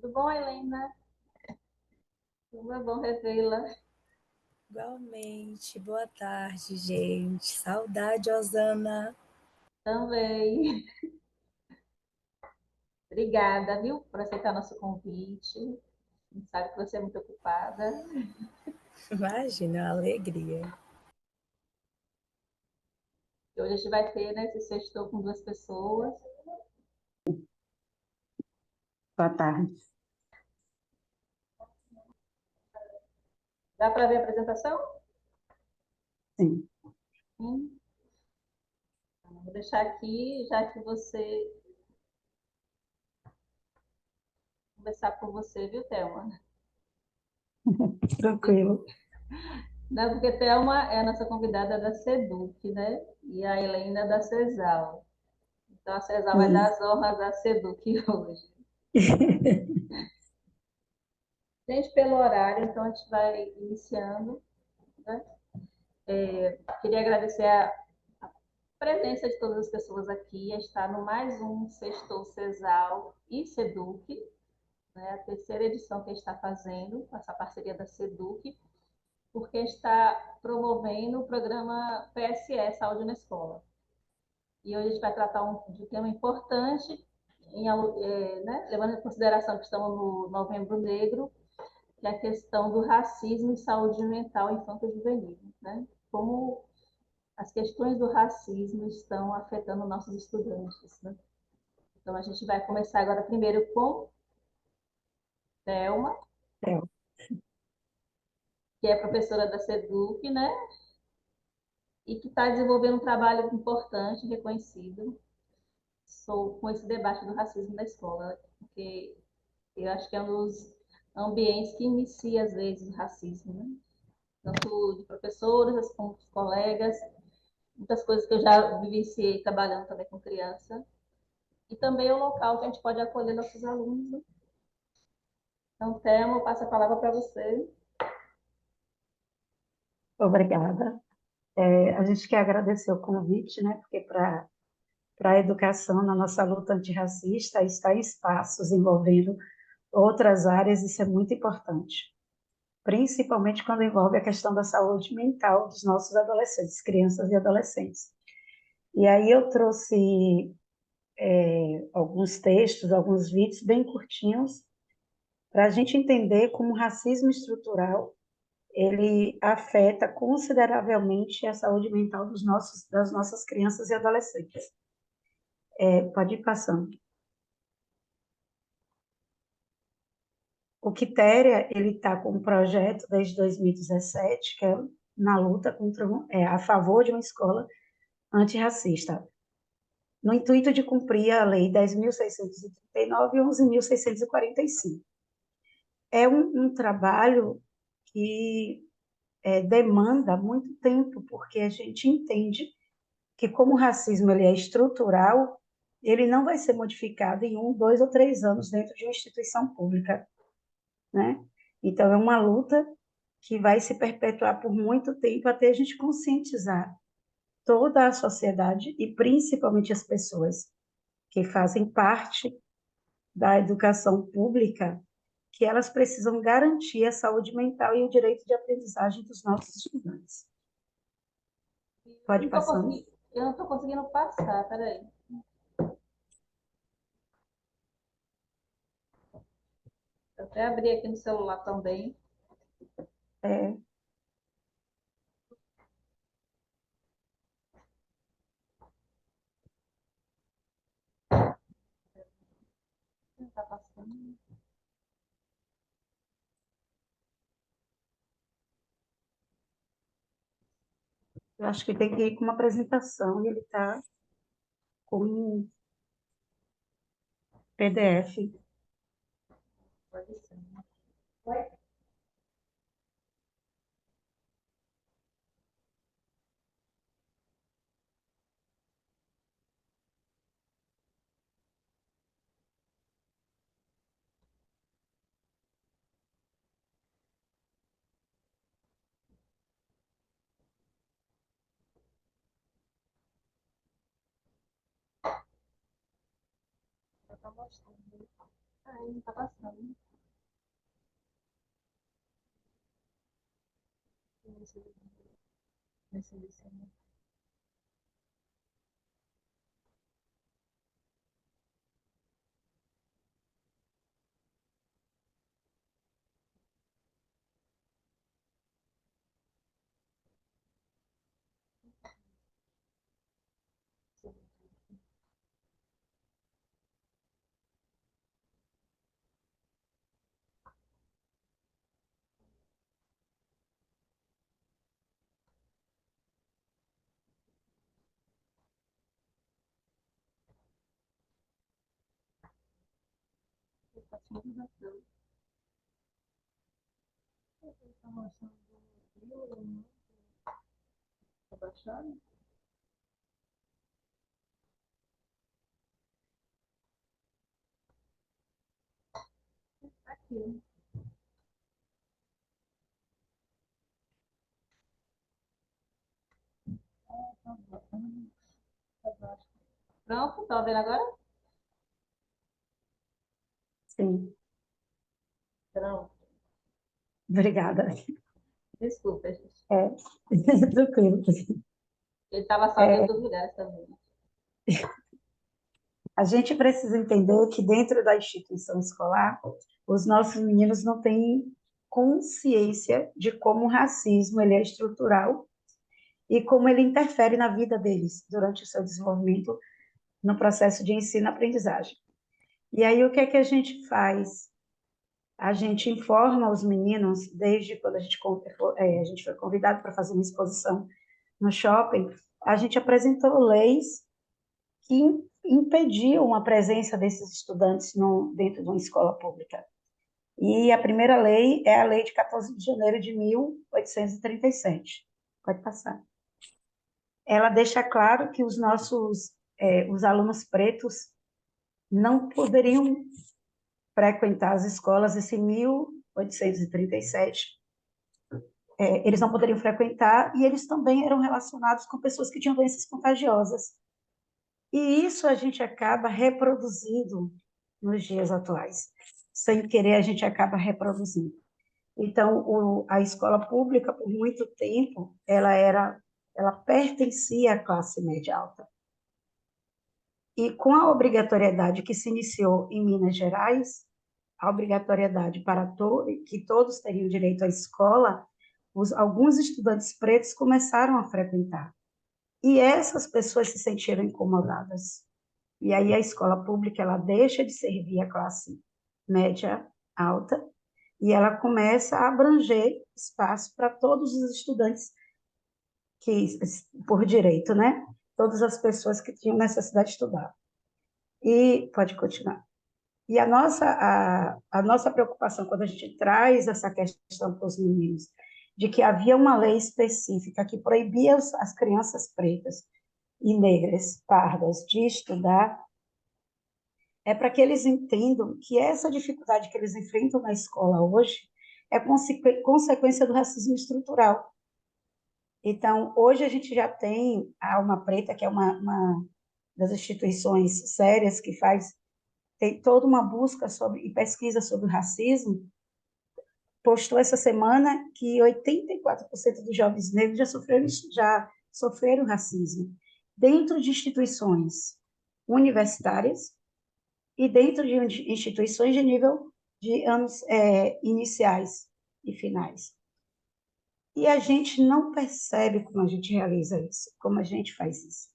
Tudo bom, Helena? Como é bom revê-la Igualmente, boa tarde, gente. Saudade, Osana. também. Obrigada, viu, por aceitar nosso convite. A gente sabe que você é muito ocupada. Imagina, é uma alegria. E hoje a gente vai ter, né, esse sextou com duas pessoas. Boa tarde. Dá para ver a apresentação? Sim. Sim. Então, vou deixar aqui, já que você conversar com você, viu, Thelma? Tranquilo. Não, porque Thelma é a nossa convidada da SEDUC, né? E a Helena da CESAL. Então, a CESAL vai dar Sim. as honras à SEDUC hoje. Gente, pelo horário, então a gente vai iniciando, né? Queria agradecer a presença de todas as pessoas aqui, a estar no mais um Sextou Cesal e Seduc, né? A terceira edição que a gente está fazendo, essa parceria da Seduc, porque está promovendo o programa PSE, Saúde na Escola. E hoje a gente vai tratar de um tema importante, né? Levando em consideração que estamos no Novembro Negro, que é a questão do racismo e saúde mental infanto-juvenil, né? Como as questões do racismo estão afetando nossos estudantes, né? Então a gente vai começar agora primeiro com Thelma, É, que é professora da SEDUC, né? E que está desenvolvendo um trabalho importante, reconhecido, com esse debate do racismo na escola, porque eu acho que é um dos ambientes que inicia, às vezes, o racismo, né? Tanto de professores como de colegas, muitas coisas que eu já vivenciei trabalhando também com criança, e também é o local que a gente pode acolher nossos alunos, né? Então, Thelma, eu passo a palavra para você. obrigada. A gente quer agradecer o convite, né? Porque para a educação, na nossa luta antirracista, está em espaços envolvendo outras áreas, isso é muito importante. Principalmente quando envolve a questão da saúde mental dos nossos adolescentes, crianças e adolescentes. E aí eu trouxe alguns textos, alguns vídeos bem curtinhos, para a gente entender como o racismo estrutural ele afeta consideravelmente a saúde mental das nossas crianças e adolescentes. Pode ir passando. O Quitéria, ele está com um projeto desde 2017, que é na luta a favor de uma escola antirracista, no intuito de cumprir a Lei 10.639 e 11.645. É um trabalho que demanda muito tempo, porque a gente entende que como o racismo ele é estrutural, ele não vai ser modificado em 1, 2 ou 3 anos dentro de uma instituição pública, né? Então é uma luta que vai se perpetuar por muito tempo até a gente conscientizar toda a sociedade e principalmente as pessoas que fazem parte da educação pública, que elas precisam garantir a saúde mental e o direito de aprendizagem dos nossos estudantes. Pode ir passando. Eu não estou conseguindo passar, peraí. Eu até abri aqui no celular também. É, Não está passando. eu acho que tem que ir com uma apresentação e ele está com um PDF. Pode ser. mostrando. Aí não tá passando. Nesse. Tá mostrando o tá baixando? Aqui. Tá baixo. Pronto, tá vendo agora? Sim, Pronto. obrigada. Desculpa, gente. É, tranquilo. Ele estava só em É, outros lugares também. a gente precisa entender que dentro da instituição escolar, os nossos meninos não têm consciência de como o racismo ele é estrutural e como ele interfere na vida deles durante o seu desenvolvimento no processo de ensino-aprendizagem. E aí, o que é que a gente faz? A gente informa os meninos, desde quando a gente foi convidado para fazer uma exposição no shopping, a gente apresentou leis que impediam a presença desses estudantes dentro de uma escola pública. E a primeira lei é a lei de 14 de janeiro de 1837. Pode passar. Ela deixa claro que os alunos pretos não poderiam frequentar as escolas, esse 1837, eles não poderiam frequentar e eles também eram relacionados com pessoas que tinham doenças contagiosas. E isso a gente acaba reproduzindo nos dias atuais. Sem querer, a gente acaba reproduzindo. Então, a escola pública, por muito tempo, ela pertencia à classe média alta. E com a obrigatoriedade que se iniciou em Minas Gerais, a obrigatoriedade que todos teriam direito à escola, alguns estudantes pretos começaram a frequentar. E essas pessoas se sentiram incomodadas. E aí a escola pública ela deixa de servir a classe média alta e ela começa a abranger espaço para todos os estudantes que por direito, né? Todas as pessoas que tinham necessidade de estudar. E pode continuar. E a nossa preocupação quando a gente traz essa questão para os meninos, de que havia uma lei específica que proibia as crianças pretas e negras, pardas, de estudar, é para que eles entendam que essa dificuldade que eles enfrentam na escola hoje é consequência do racismo estrutural. Então, hoje a gente já tem a Alma Preta, que é uma das instituições sérias que tem toda uma busca e pesquisa sobre o racismo, postou essa semana que 84% dos jovens negros já sofreram racismo dentro de instituições universitárias e dentro de instituições de nível de anos iniciais e finais. E a gente não percebe como a gente realiza isso, como a gente faz isso,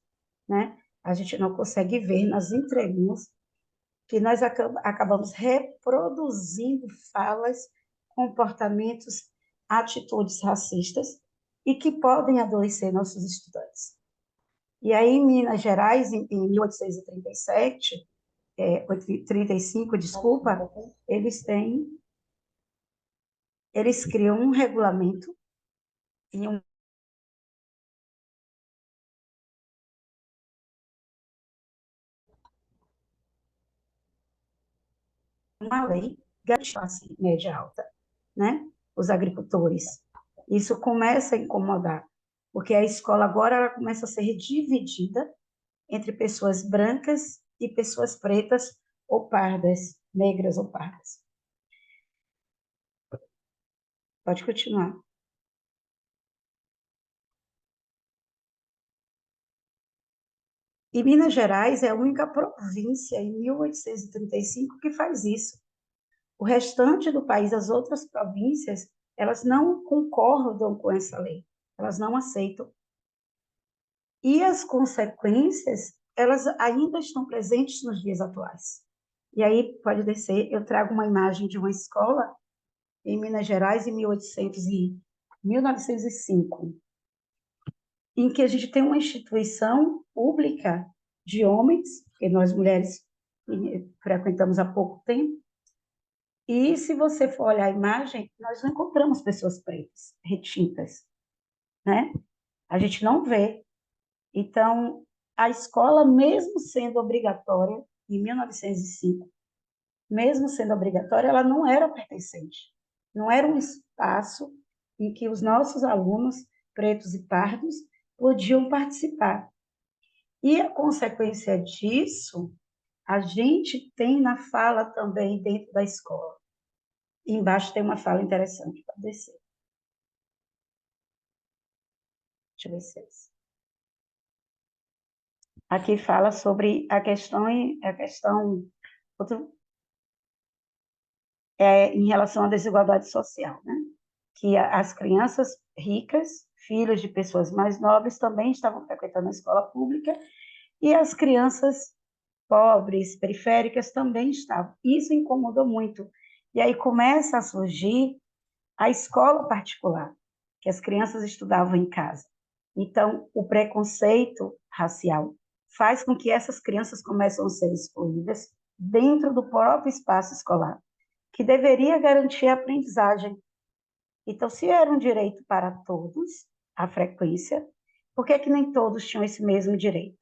né? A gente não consegue ver nas entrelinhas que nós acabamos reproduzindo falas, comportamentos, atitudes racistas e que podem adoecer nossos estudantes. E aí, em Minas Gerais, em 1837, 35, desculpa, eles criam um regulamento e uma lei garante classe média alta, né? Os agricultores. Isso começa a incomodar, porque a escola agora ela começa a ser dividida entre pessoas brancas e pessoas pretas ou pardas, negras ou pardas. Pode continuar. E Minas Gerais é a única província em 1835 que faz isso. O restante do país, as outras províncias, elas não concordam com essa lei, elas não aceitam. E as consequências, elas ainda estão presentes nos dias atuais. E aí, pode descer, eu trago uma imagem de uma escola em Minas Gerais, em 1905, em que a gente tem uma instituição pública de homens, que nós mulheres frequentamos há pouco tempo, e se você for olhar a imagem, nós não encontramos pessoas pretas, retintas, né? A gente não vê. Então, a escola, mesmo sendo obrigatória, em 1905, mesmo sendo obrigatória, ela não era pertencente. Não era um espaço em que os nossos alunos, pretos e pardos, podiam participar. E a consequência disso, a gente tem na fala também dentro da escola. Embaixo tem uma fala interessante para descer. Deixa eu ver se é isso. Aqui fala sobre a questão outro, em relação à desigualdade social, né? Que as crianças ricas, filhos de pessoas mais nobres, também estavam frequentando a escola pública e as crianças pobres, periféricas, também estavam. Isso incomodou muito. E aí começa a surgir a escola particular, que as crianças estudavam em casa. Então, o preconceito racial faz com que essas crianças comecem a ser excluídas dentro do próprio espaço escolar, que deveria garantir a aprendizagem. Então, se era um direito para todos, a frequência, por que nem todos tinham esse mesmo direito?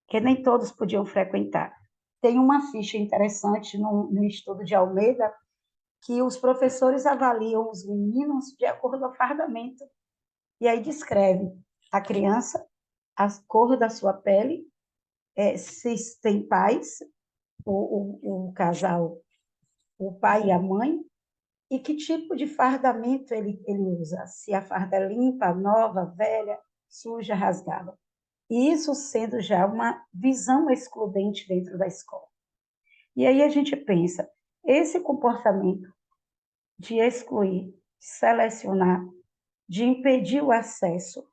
Porque nem todos podiam frequentar. Tem uma ficha interessante no estudo de Almeida, que os professores avaliam os meninos de acordo ao fardamento. E aí descreve a criança, a cor da sua pele, se tem pais, o casal, o pai e a mãe, e que tipo de fardamento ele usa. Se a farda é limpa, nova, velha, suja, rasgada. E isso sendo já uma visão excludente dentro da escola. E aí a gente pensa, esse comportamento de excluir, de selecionar, de impedir o acesso,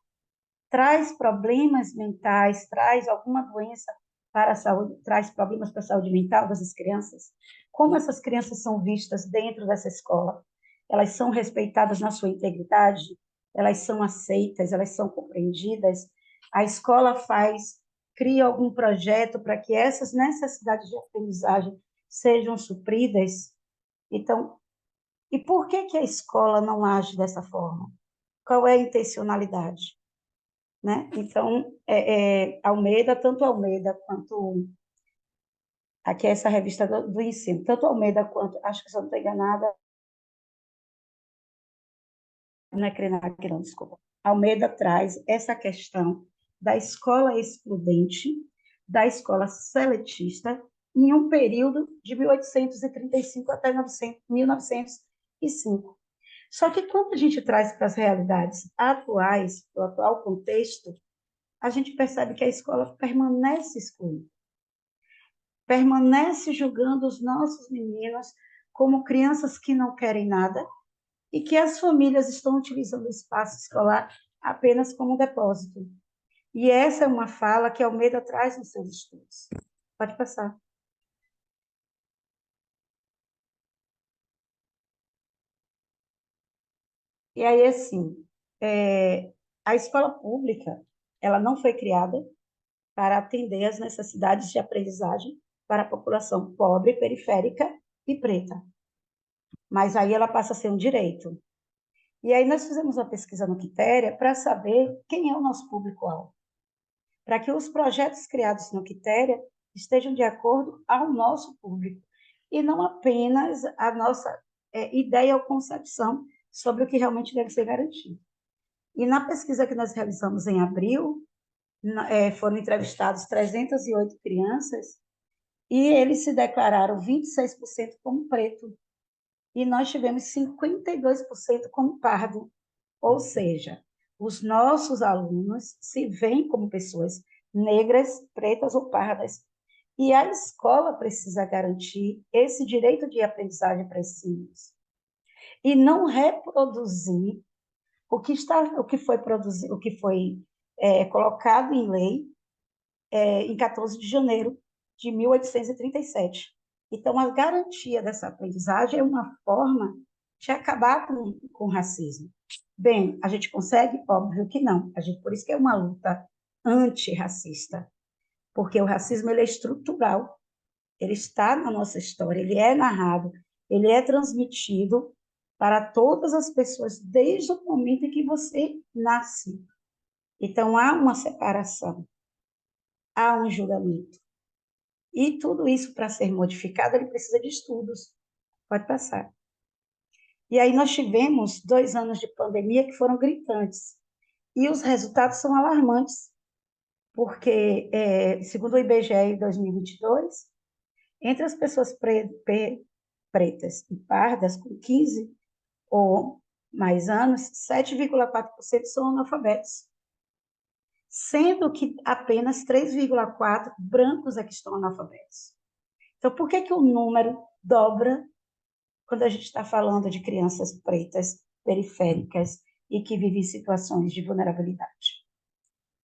traz problemas mentais, traz alguma doença para a saúde, traz problemas para a saúde mental dessas crianças? Como essas crianças são vistas dentro dessa escola? Elas são respeitadas na sua integridade? Elas são aceitas? Elas são compreendidas? A escola cria algum projeto para que essas necessidades de aprendizagem sejam supridas? Então, e por que a escola não age dessa forma? Qual é a intencionalidade? Né? Então, Almeida, tanto Almeida quanto aqui é essa revista do ensino, tanto Almeida quanto, acho que se eu não estou enganada, não é Krenak, não, desculpa. Almeida traz essa questão da escola excludente, da escola seletista, em um período de 1835 até 1905. Só que quando a gente traz para as realidades atuais, para o atual contexto, a gente percebe que a escola permanece excluída, permanece julgando os nossos meninos como crianças que não querem nada e que as famílias estão utilizando o espaço escolar apenas como depósito. E essa é uma fala que Almeida traz nos seus estudos. Pode passar. E aí, assim, a escola pública, ela não foi criada para atender às necessidades de aprendizagem para a população pobre, periférica e preta. Mas aí ela passa a ser um direito. E aí nós fizemos uma pesquisa no Quitéria para saber quem é o nosso público-alvo, para que os projetos criados no Quitéria estejam de acordo ao nosso público, e não apenas a nossa ideia ou concepção sobre o que realmente deve ser garantido. E na pesquisa que nós realizamos em abril, foram entrevistados 308 crianças, e eles se declararam 26% como preto, e nós tivemos 52% como pardo, ou seja, os nossos alunos se veem como pessoas negras, pretas ou pardas, e a escola precisa garantir esse direito de aprendizagem para esses meninos, e não reproduzir o que foi produzido, o que foi colocado em lei em 14 de janeiro de 1837. Então, a garantia dessa aprendizagem é uma forma de acabar com o racismo. Bem, a gente consegue? Óbvio que não. Por isso que é uma luta antirracista, porque o racismo ele é estrutural, ele está na nossa história, ele é narrado, ele é transmitido para todas as pessoas desde o momento em que você nasce. Então, há uma separação, há um julgamento. E tudo isso, para ser modificado, ele precisa de estudos. Pode passar. E aí nós tivemos 2 anos de pandemia que foram gritantes. E os resultados são alarmantes, porque, segundo o IBGE em 2022, entre as pessoas pretas e pardas, com 15 ou mais anos, 7,4% são analfabetos, sendo que apenas 3,4% brancos é que estão analfabetos. Então, por que o número dobra quando a gente está falando de crianças pretas, periféricas e que vivem em situações de vulnerabilidade,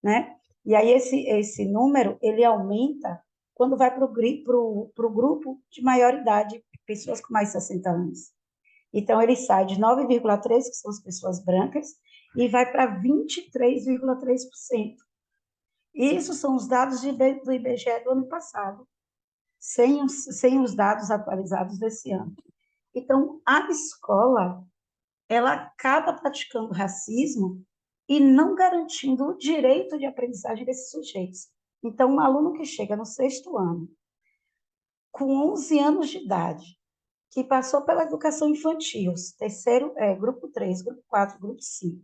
né? E aí esse número, ele aumenta quando vai para o grupo de maior idade, pessoas com mais de 60 anos. Então, ele sai de 9,3%, que são as pessoas brancas, e vai para 23,3%. Isso são os dados do IBGE do ano passado, sem os dados atualizados desse ano. Então, a escola, ela acaba praticando racismo e não garantindo o direito de aprendizagem desses sujeitos. Então, um aluno que chega no 6º ano, com 11 anos de idade, que passou pela educação infantil, grupo 3, grupo 4, grupo 5,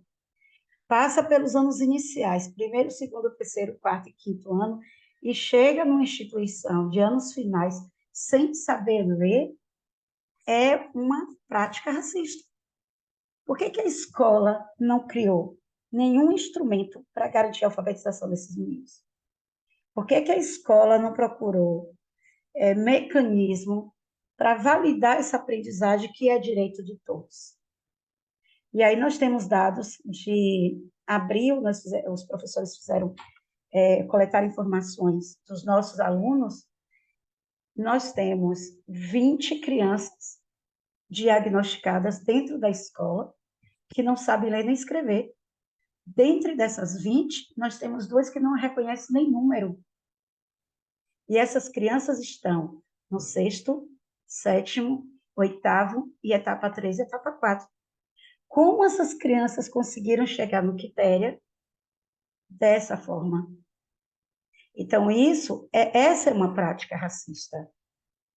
passa pelos anos iniciais, primeiro, segundo, terceiro, quarto e quinto ano, e chega numa instituição de anos finais sem saber ler, é uma prática racista. Por que a escola não criou nenhum instrumento para garantir a alfabetização desses meninos? Por que a escola não procurou mecanismo para validar essa aprendizagem que é direito de todos? E aí nós temos dados de abril, os professores fizeram coletar informações dos nossos alunos. Nós temos 20 crianças diagnosticadas dentro da escola que não sabem ler nem escrever. Dentre dessas 20, nós temos 2 que não reconhecem nem número. E essas crianças estão no 6º, 7º, 8º e etapa 3 e etapa 4. Como essas crianças conseguiram chegar no Quitéria dessa forma? Então, essa é uma prática racista.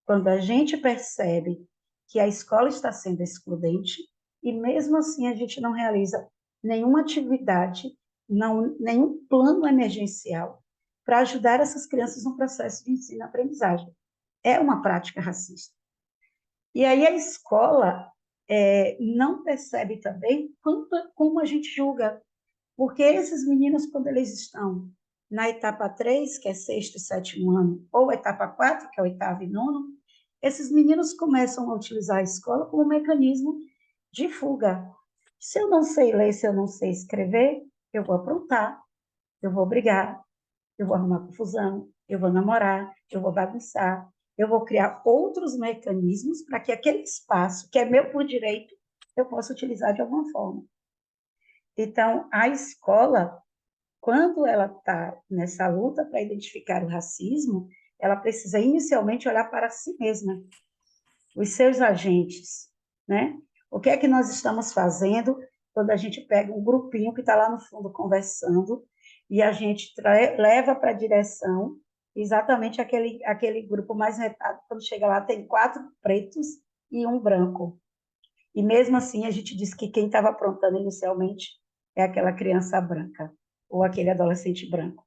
Quando a gente percebe que a escola está sendo excludente e, mesmo assim, a gente não realiza nenhuma atividade, nenhum plano emergencial para ajudar essas crianças no processo de ensino-aprendizagem. É uma prática racista. E aí a escola não percebe também como a gente julga, porque esses meninos, quando eles estão na etapa 3, que é 6º e 7º ano, ou etapa 4, que é 8º e 9º, esses meninos começam a utilizar a escola como um mecanismo de fuga. Se eu não sei ler, se eu não sei escrever, eu vou aprontar, eu vou brigar, eu vou arrumar confusão, eu vou namorar, eu vou bagunçar, eu vou criar outros mecanismos para que aquele espaço, que é meu por direito, eu possa utilizar de alguma forma. Então, a escola, quando ela está nessa luta para identificar o racismo, ela precisa inicialmente olhar para si mesma, os seus agentes, né? O que é que nós estamos fazendo quando a gente pega um grupinho que está lá no fundo conversando e a gente leva para a direção exatamente aquele grupo mais retado, quando chega lá tem 4 pretos e 1 branco. E mesmo assim a gente diz que quem estava aprontando inicialmente é aquela criança branca ou aquele adolescente branco.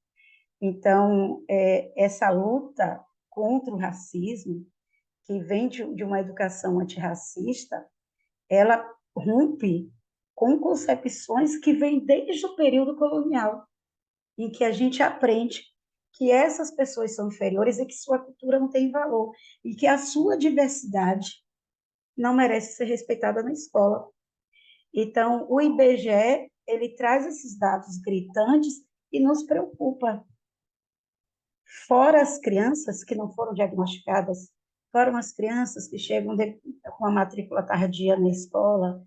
Então, essa luta contra o racismo, que vem de uma educação antirracista, ela rompe com concepções que vêm desde o período colonial, em que a gente aprende que essas pessoas são inferiores e que sua cultura não tem valor, e que a sua diversidade não merece ser respeitada na escola. Então, o IBGE, ele traz esses dados gritantes e nos preocupa. Fora as crianças que não foram diagnosticadas, fora as crianças que chegam com a matrícula tardia na escola,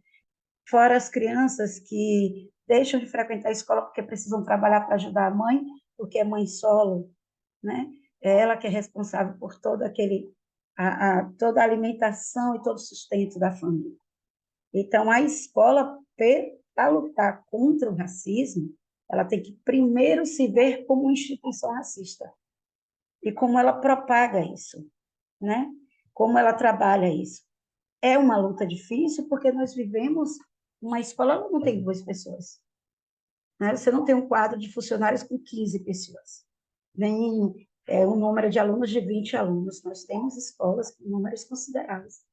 fora as crianças que deixam de frequentar a escola porque precisam trabalhar para ajudar a mãe, porque é mãe solo, né? É ela que é responsável por toda a alimentação e todo o sustento da família. Então, a escola, para lutar contra o racismo, ela tem que primeiro se ver como uma instituição racista e como ela propaga isso, né? Como ela trabalha isso. É uma luta difícil porque nós vivemos uma escola que não tem duas pessoas, né? Você não tem um quadro de funcionários com 15 pessoas, nem um número de alunos de 20 alunos. Nós temos escolas com números consideráveis.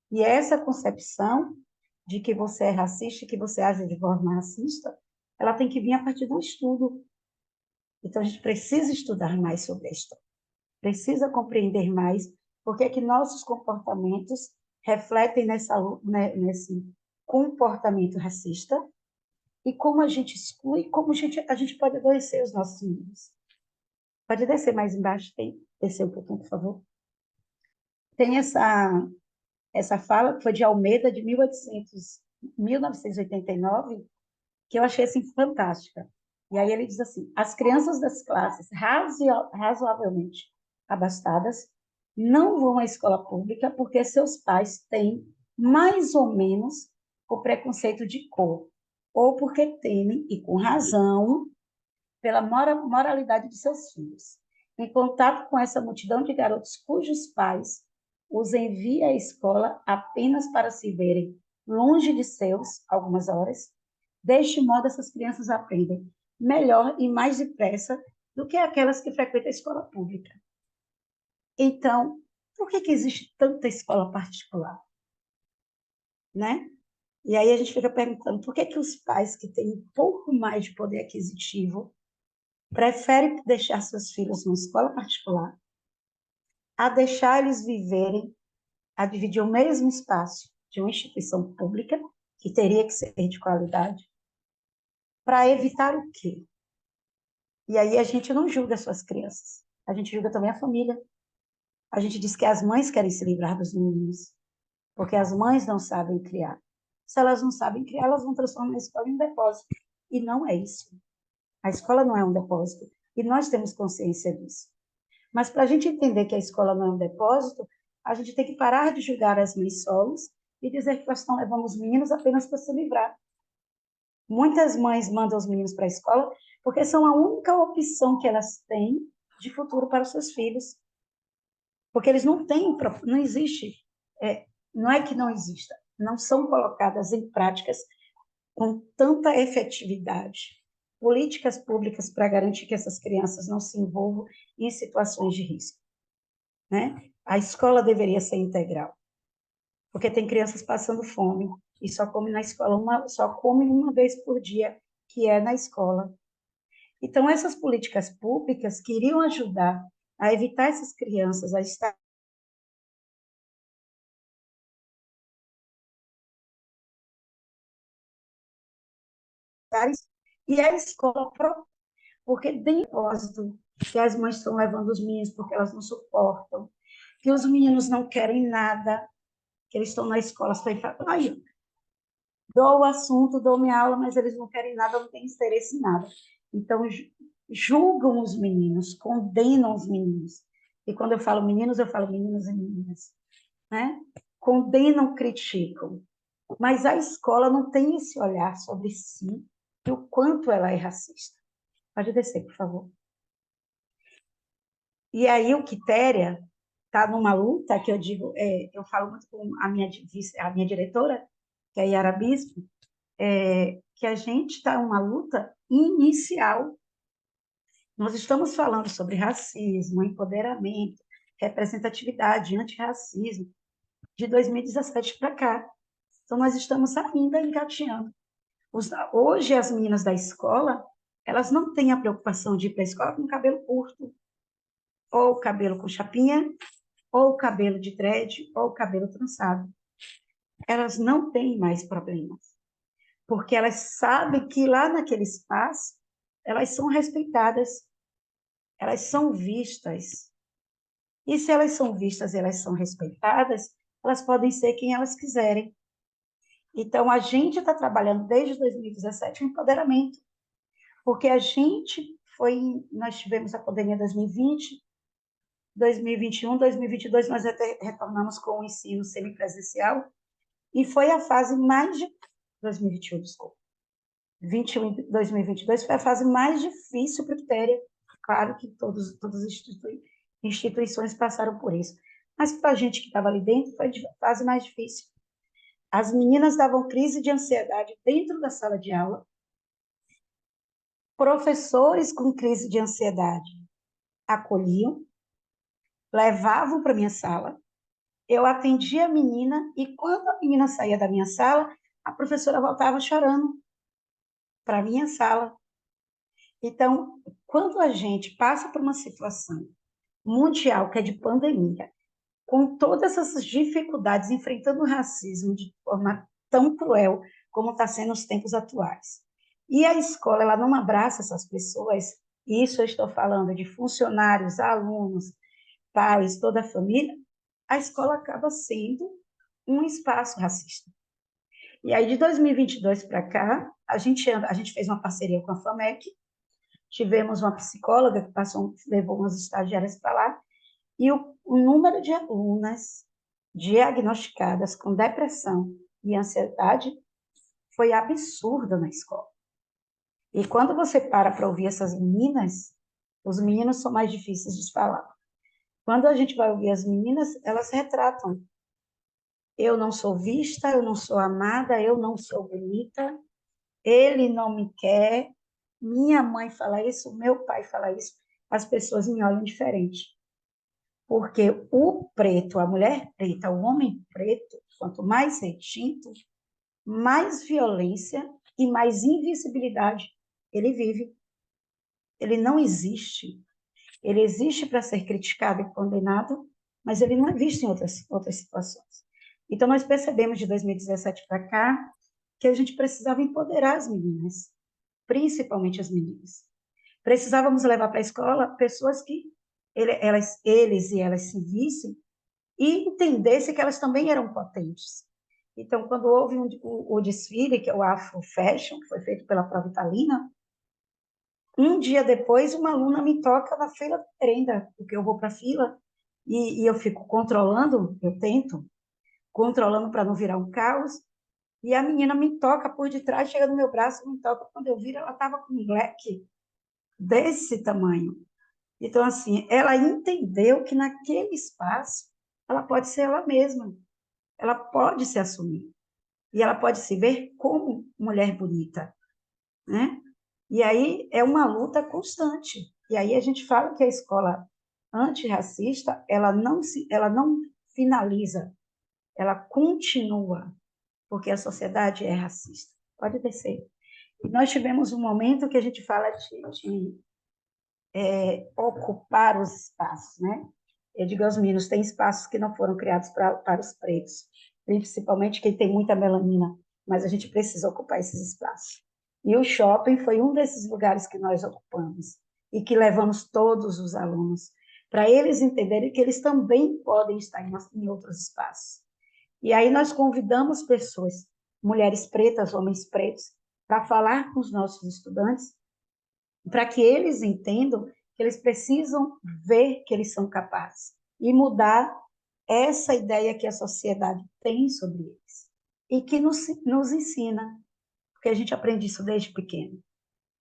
E essa concepção de que você é racista, que você age de forma racista, ela tem que vir a partir do estudo. Então, a gente precisa estudar mais sobre a história, precisa compreender mais porque é que nossos comportamentos refletem nesse comportamento racista e como a gente exclui, como a gente pode adoecer os nossos meninos. Pode descer mais embaixo, descer um pouquinho, por favor. Tem essa fala, que foi de Almeida, de 1989, que eu achei assim, fantástica. E aí ele diz assim: as crianças das classes razoavelmente abastadas não vão à escola pública porque seus pais têm, mais ou menos, o preconceito de cor, ou porque temem, e com razão, pela moralidade de seus filhos. Em contato com essa multidão de garotos cujos pais os envia à escola apenas para se verem longe de seus, algumas horas, deste modo essas crianças aprendem melhor e mais depressa do que aquelas que frequentam a escola pública. Então, por que existe tanta escola particular? Né? E aí a gente fica perguntando por que os pais que têm um pouco mais de poder aquisitivo preferem deixar seus filhos numa escola particular a deixar eles viverem, a dividir o mesmo espaço de uma instituição pública, que teria que ser de qualidade, para evitar o quê? E aí a gente não julga suas crianças, a gente julga também a família. A gente diz que as mães querem se livrar dos meninos, porque as mães não sabem criar. Se elas não sabem criar, elas vão transformar a escola em um depósito. E não é isso. A escola não é um depósito. E nós temos consciência disso. Mas para a gente entender que a escola não é um depósito, a gente tem que parar de julgar as mães solos e dizer que elas estão levando os meninos apenas para se livrar. Muitas mães mandam os meninos para a escola porque são a única opção que elas têm de futuro para os seus filhos. Porque eles não têm, não existe, não é que não exista, não são colocadas em práticas com tanta efetividade políticas públicas para garantir que essas crianças não se envolvam em situações de risco, né? A escola deveria ser integral, porque tem crianças passando fome e só come na escola só come uma vez por dia, que é na escola. Então essas políticas públicas queriam ajudar a evitar essas crianças a estar e a escola, porque tem propósito que as mães estão levando os meninos porque elas não suportam, que os meninos não querem nada, que eles estão na escola, só aí, dou o assunto, dou minha aula, mas eles não querem nada, não têm interesse em nada. Então, julgam os meninos, condenam os meninos. E quando eu falo meninos e meninas, né? Condenam, criticam. Mas a escola não tem esse olhar sobre si e o quanto ela é racista. Pode descer, por favor. E aí o Quitéria está numa luta que eu digo, eu falo muito com a minha diretora, que é a Yara Bispo, que a gente está em uma luta inicial. Nós estamos falando sobre racismo, empoderamento, representatividade, antirracismo, de 2017 para cá. Então, nós estamos ainda engateando. Hoje, as meninas da escola, elas não têm a preocupação de ir para a escola com cabelo curto, ou cabelo com chapinha, ou cabelo de dread, ou cabelo trançado. Elas não têm mais problemas, porque elas sabem que lá naquele espaço, elas são respeitadas, elas são vistas. E se elas são vistas e elas são respeitadas, elas podem ser quem elas quiserem. Então, a gente está trabalhando desde 2017 o empoderamento, porque a gente nós tivemos a pandemia 2020, 2021, 2022, nós até retornamos com o ensino semipresencial, e foi a fase mais de 2021, desculpa. 21 e 2022 foi a fase mais difícil para a Quitéria. Claro que todas as instituições passaram por isso. Mas para a gente que estava ali dentro, foi a fase mais difícil. As meninas davam crise de ansiedade dentro da sala de aula. Professores com crise de ansiedade acolhiam, levavam para minha sala. Eu atendia a menina e quando a menina saía da minha sala, a professora voltava chorando para a minha sala. Então, quando a gente passa por uma situação mundial, que é de pandemia, com todas essas dificuldades, enfrentando o racismo de forma tão cruel como está sendo os tempos atuais, e a escola ela não abraça essas pessoas, e isso eu estou falando de funcionários, alunos, pais, toda a família, a escola acaba sendo um espaço racista. E aí, de 2022 para cá, a gente fez uma parceria com a FAMEC, tivemos uma psicóloga que levou umas estagiárias para lá, e o número de alunas diagnosticadas com depressão e ansiedade foi absurdo na escola. E quando você para ouvir essas meninas, os meninos são mais difíceis de falar. Quando a gente vai ouvir as meninas, elas retratam. Eu não sou vista, eu não sou amada, eu não sou bonita, ele não me quer, minha mãe fala isso, meu pai fala isso, as pessoas me olham diferente. Porque o preto, a mulher preta, o homem preto, quanto mais retinto, mais violência e mais invisibilidade ele vive. Ele não existe. Ele existe para ser criticado e condenado, mas ele não é visto em outras situações. Então, nós percebemos de 2017 para cá que a gente precisava empoderar as meninas, principalmente as meninas. Precisávamos levar para a escola pessoas que eles e elas se vissem e entendessem que elas também eram potentes. Então, quando houve o desfile, que é o Afro Fashion, que foi feito pela Prova Italina, um dia depois, uma aluna me toca na fila da merenda, porque eu vou para a fila e eu fico controlando, eu tento, controlando para não virar um caos, e a menina me toca por detrás, chega no meu braço, me toca. Quando eu viro, ela estava com um leque desse tamanho. Então, assim, ela entendeu que naquele espaço ela pode ser ela mesma, ela pode se assumir, e ela pode se ver como mulher bonita, né? E aí é uma luta constante. E aí a gente fala que a escola antirracista, ela não finaliza, ela continua, porque a sociedade é racista. Pode descer. E nós tivemos um momento que a gente fala de ocupar os espaços, né? Eu digo aos meninos, tem espaços que não foram criados para os pretos, principalmente quem tem muita melanina, mas a gente precisa ocupar esses espaços. E o shopping foi um desses lugares que nós ocupamos e que levamos todos os alunos, para eles entenderem que eles também podem estar em outros espaços. E aí nós convidamos pessoas, mulheres pretas, homens pretos, para falar com os nossos estudantes, para que eles entendam que eles precisam ver que eles são capazes e mudar essa ideia que a sociedade tem sobre eles e que nos ensina, porque a gente aprende isso desde pequeno,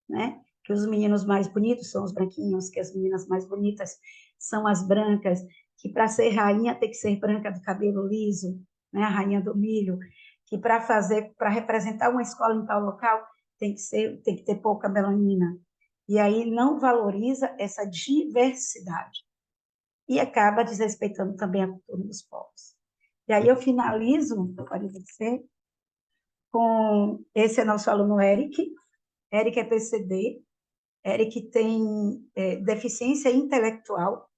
né? Que os meninos mais bonitos são os branquinhos, que as meninas mais bonitas são as brancas, que para ser rainha tem que ser branca do cabelo liso, né? A rainha do milho, que para representar uma escola em tal local tem que ter pouca melanina. E aí não valoriza essa diversidade. e acaba desrespeitando também a cultura dos povos. E aí eu finalizo, pode dizer, com esse é nosso aluno Eric. Eric é PCD, Eric tem deficiência intelectual,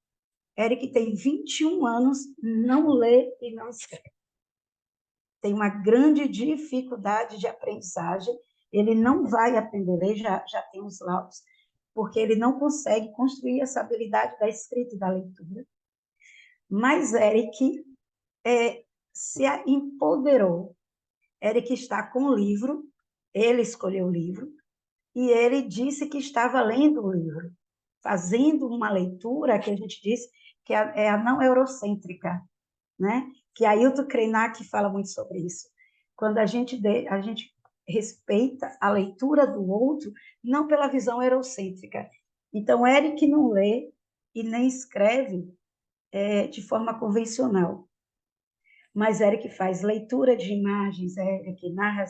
Eric tem 21 anos, não lê e não escreve. Tem uma grande dificuldade de aprendizagem, ele não vai aprender a ler, já tem os laudos, porque ele não consegue construir essa habilidade da escrita e da leitura. Mas Eric se empoderou. Eric está com o livro, ele escolheu o livro, e ele disse que estava lendo o livro, fazendo uma leitura que a gente diz que é a não eurocêntrica, né? Que Ailton Krenak fala muito sobre isso. Quando a gente respeita a leitura do outro, não pela visão eurocêntrica. Então, Eric não lê e nem escreve de forma convencional, mas Eric faz leitura de imagens, Eric narra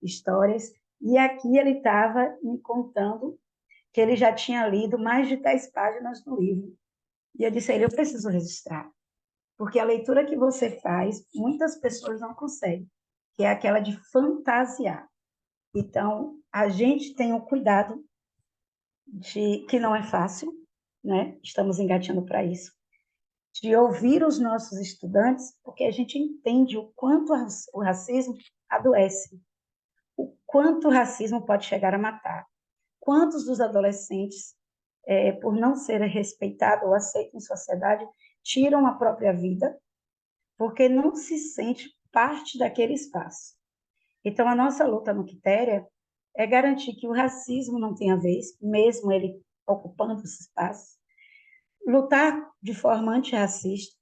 histórias, e aqui ele estava me contando que ele já tinha lido mais de 10 páginas do livro. E eu disse a ele, eu preciso registrar, porque a leitura que você faz, muitas pessoas não conseguem, que é aquela de fantasiar. Então, a gente tem o cuidado de que não é fácil, né? Estamos engatinhando para isso, de ouvir os nossos estudantes, porque a gente entende o quanto o racismo adoece, o quanto o racismo pode chegar a matar. Quantos dos adolescentes, por não serem respeitados ou aceitos em sociedade, tiram a própria vida porque não se sente parte daquele espaço. Então, a nossa luta no Quitéria é garantir que o racismo não tenha vez, mesmo ele ocupando esse espaço, lutar de forma antirracista,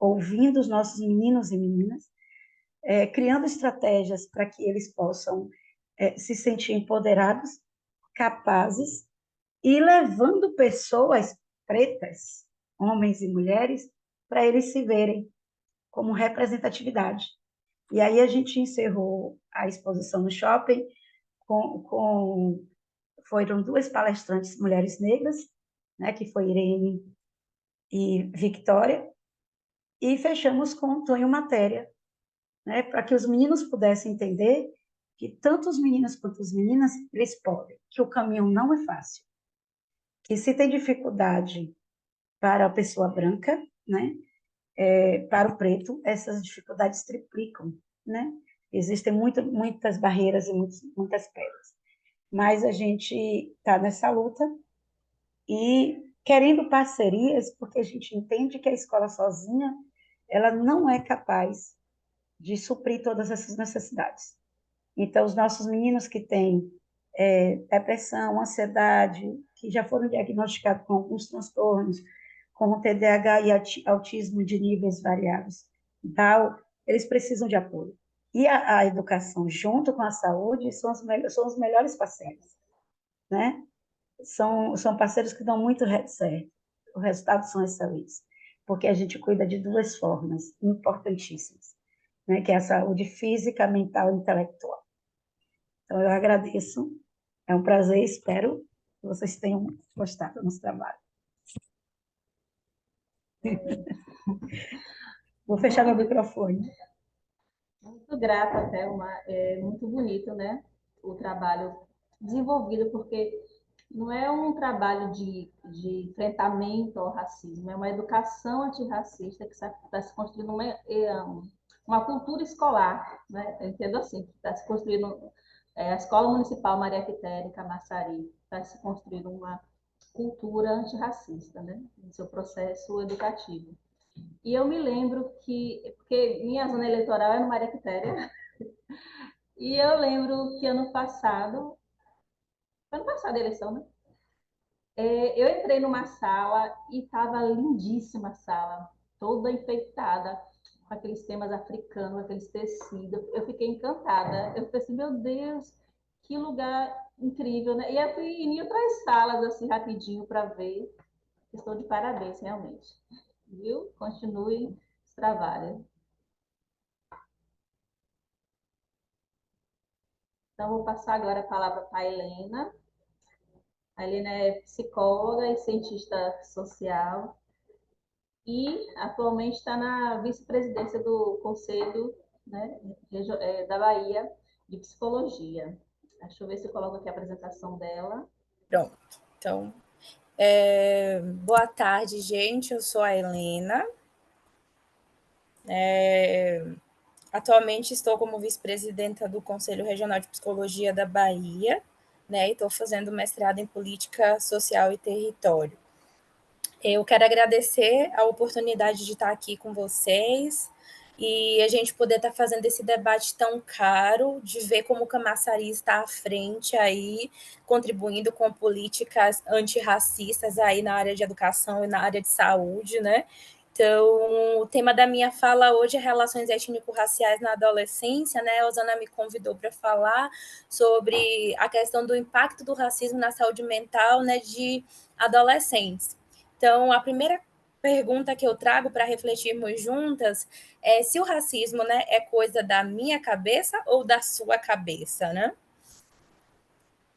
ouvindo os nossos meninos e meninas, criando estratégias para que eles possam se sentir empoderados, capazes, e levando pessoas pretas, homens e mulheres, para eles se verem como representatividade. E aí a gente encerrou a exposição no shopping foram duas palestrantes mulheres negras, né, que foi Irene e Victoria, e fechamos com Tonho Matéria, né, para que os meninos pudessem entender que tanto os meninos quanto as meninas, eles podem, que o caminho não é fácil, que se tem dificuldade para a pessoa branca, né, para o preto, essas dificuldades triplicam, né? Existem muitas barreiras e muitas pedras. Mas a gente está nessa luta e querendo parcerias, porque a gente entende que a escola sozinha, ela não é capaz de suprir todas essas necessidades. Então, os nossos meninos que têm depressão, ansiedade, que já foram diagnosticados com alguns transtornos, como TDAH e autismo de níveis variáveis, Down, eles precisam de apoio. E a educação, junto com a saúde, são os melhores parceiros, né? São parceiros que dão muito certo. Os resultados são excelentes, porque a gente cuida de duas formas importantíssimas, né? Que é a saúde física, mental e intelectual. Então, eu agradeço. É um prazer, espero que vocês tenham gostado do nosso trabalho. Vou fechar meu microfone. Muito grata, Thelma. É muito bonito, né? O trabalho desenvolvido, porque não é um trabalho de enfrentamento ao racismo, é uma educação antirracista que está se construindo uma cultura escolar, né? Eu entendo assim, que está se construindo a Escola Municipal Maria Quitéria, Camaçari, está se construindo uma cultura antirracista, né? No seu processo educativo. E eu me lembro porque minha zona eleitoral é no Maria Quitéria, e eu lembro que ano passado a eleição, né? Eu entrei numa sala e estava lindíssima a sala, toda enfeitada, com aqueles temas africanos, aqueles tecidos. Eu fiquei encantada. Eu pensei, meu Deus, que lugar incrível, né? E eu fui em outras salas, assim, rapidinho, para ver. Estou de parabéns, realmente. Viu? Continue esse trabalho. Então, vou passar agora a palavra para a Helena. A Helena é psicóloga e cientista social. e atualmente está na vice-presidência do Conselho, né, da Bahia de Psicologia. Deixa eu ver se eu coloco aqui a apresentação dela. Pronto. Então, boa tarde, gente. Eu sou a Helena. Atualmente estou como vice-presidenta do Conselho Regional de Psicologia da Bahia, né? E estou fazendo mestrado em Política Social e Território. Eu quero agradecer a oportunidade de estar aqui com vocês e a gente poder estar fazendo esse debate tão caro, de ver como o Camaçari está à frente aí, contribuindo com políticas antirracistas aí na área de educação e na área de saúde, né? Então, o tema da minha fala hoje é relações étnico-raciais na adolescência, né? A Osana me convidou para falar sobre a questão do impacto do racismo na saúde mental, né, de adolescentes. Então, a primeira pergunta que eu trago para refletirmos juntas é se o racismo, né, é coisa da minha cabeça ou da sua cabeça, né?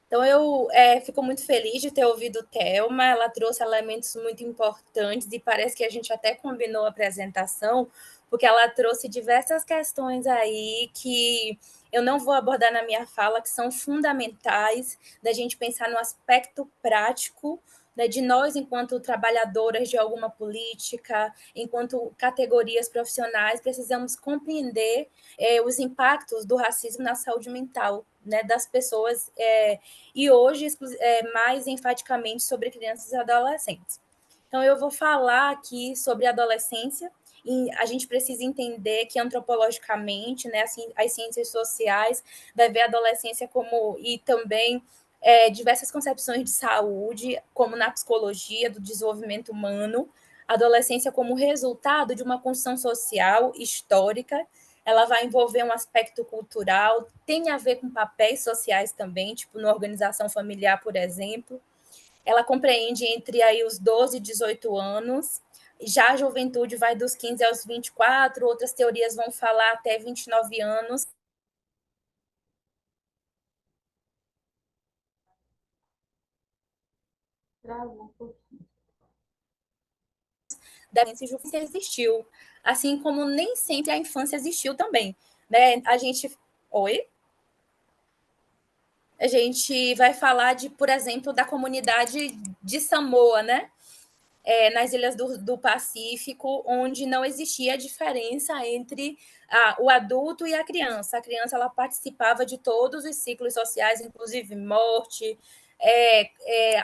Então, eu fico muito feliz de ter ouvido Thelma, ela trouxe elementos muito importantes e parece que a gente até combinou a apresentação, porque ela trouxe diversas questões aí que eu não vou abordar na minha fala, que são fundamentais da gente pensar no aspecto prático, né, de nós, enquanto trabalhadoras de alguma política, enquanto categorias profissionais, precisamos compreender os impactos do racismo na saúde mental, né, das pessoas, e hoje mais enfaticamente sobre crianças e adolescentes. Então, eu vou falar aqui sobre a adolescência, e a gente precisa entender que antropologicamente, né, assim, as ciências sociais vai ver a adolescência como, e também diversas concepções de saúde, como na psicologia do desenvolvimento humano, a adolescência como resultado de uma construção social histórica. Ela vai envolver um aspecto cultural, tem a ver com papéis sociais também, tipo na organização familiar, por exemplo. Ela compreende entre aí os 12 e 18 anos, já a juventude vai dos 15 aos 24, outras teorias vão falar até 29 anos. Travou um pouquinho. Da infância existiu, assim como nem sempre a infância existiu também, né? A gente, oi, a gente vai falar de, por exemplo, da comunidade de Samoa, né? Nas ilhas do Pacífico, onde não existia diferença entre o adulto e a criança. A criança ela participava de todos os ciclos sociais, inclusive morte,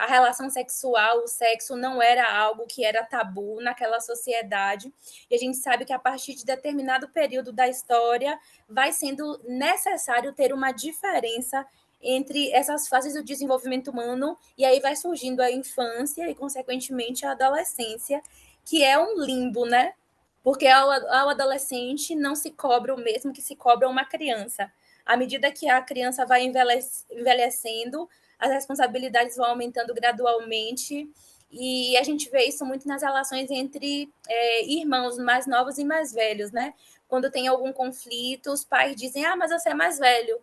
a relação sexual, o sexo não era algo que era tabu naquela sociedade. E a gente sabe que a partir de determinado período da história vai sendo necessário ter uma diferença entre essas fases do desenvolvimento humano, e aí vai surgindo a infância e, consequentemente, a adolescência, que é um limbo, né? Porque ao adolescente não se cobra o mesmo que se cobra uma criança. À medida que a criança vai envelhecendo, as responsabilidades vão aumentando gradualmente, e a gente vê isso muito nas relações entre irmãos mais novos e mais velhos, né? Quando tem algum conflito, os pais dizem, mas você é mais velho.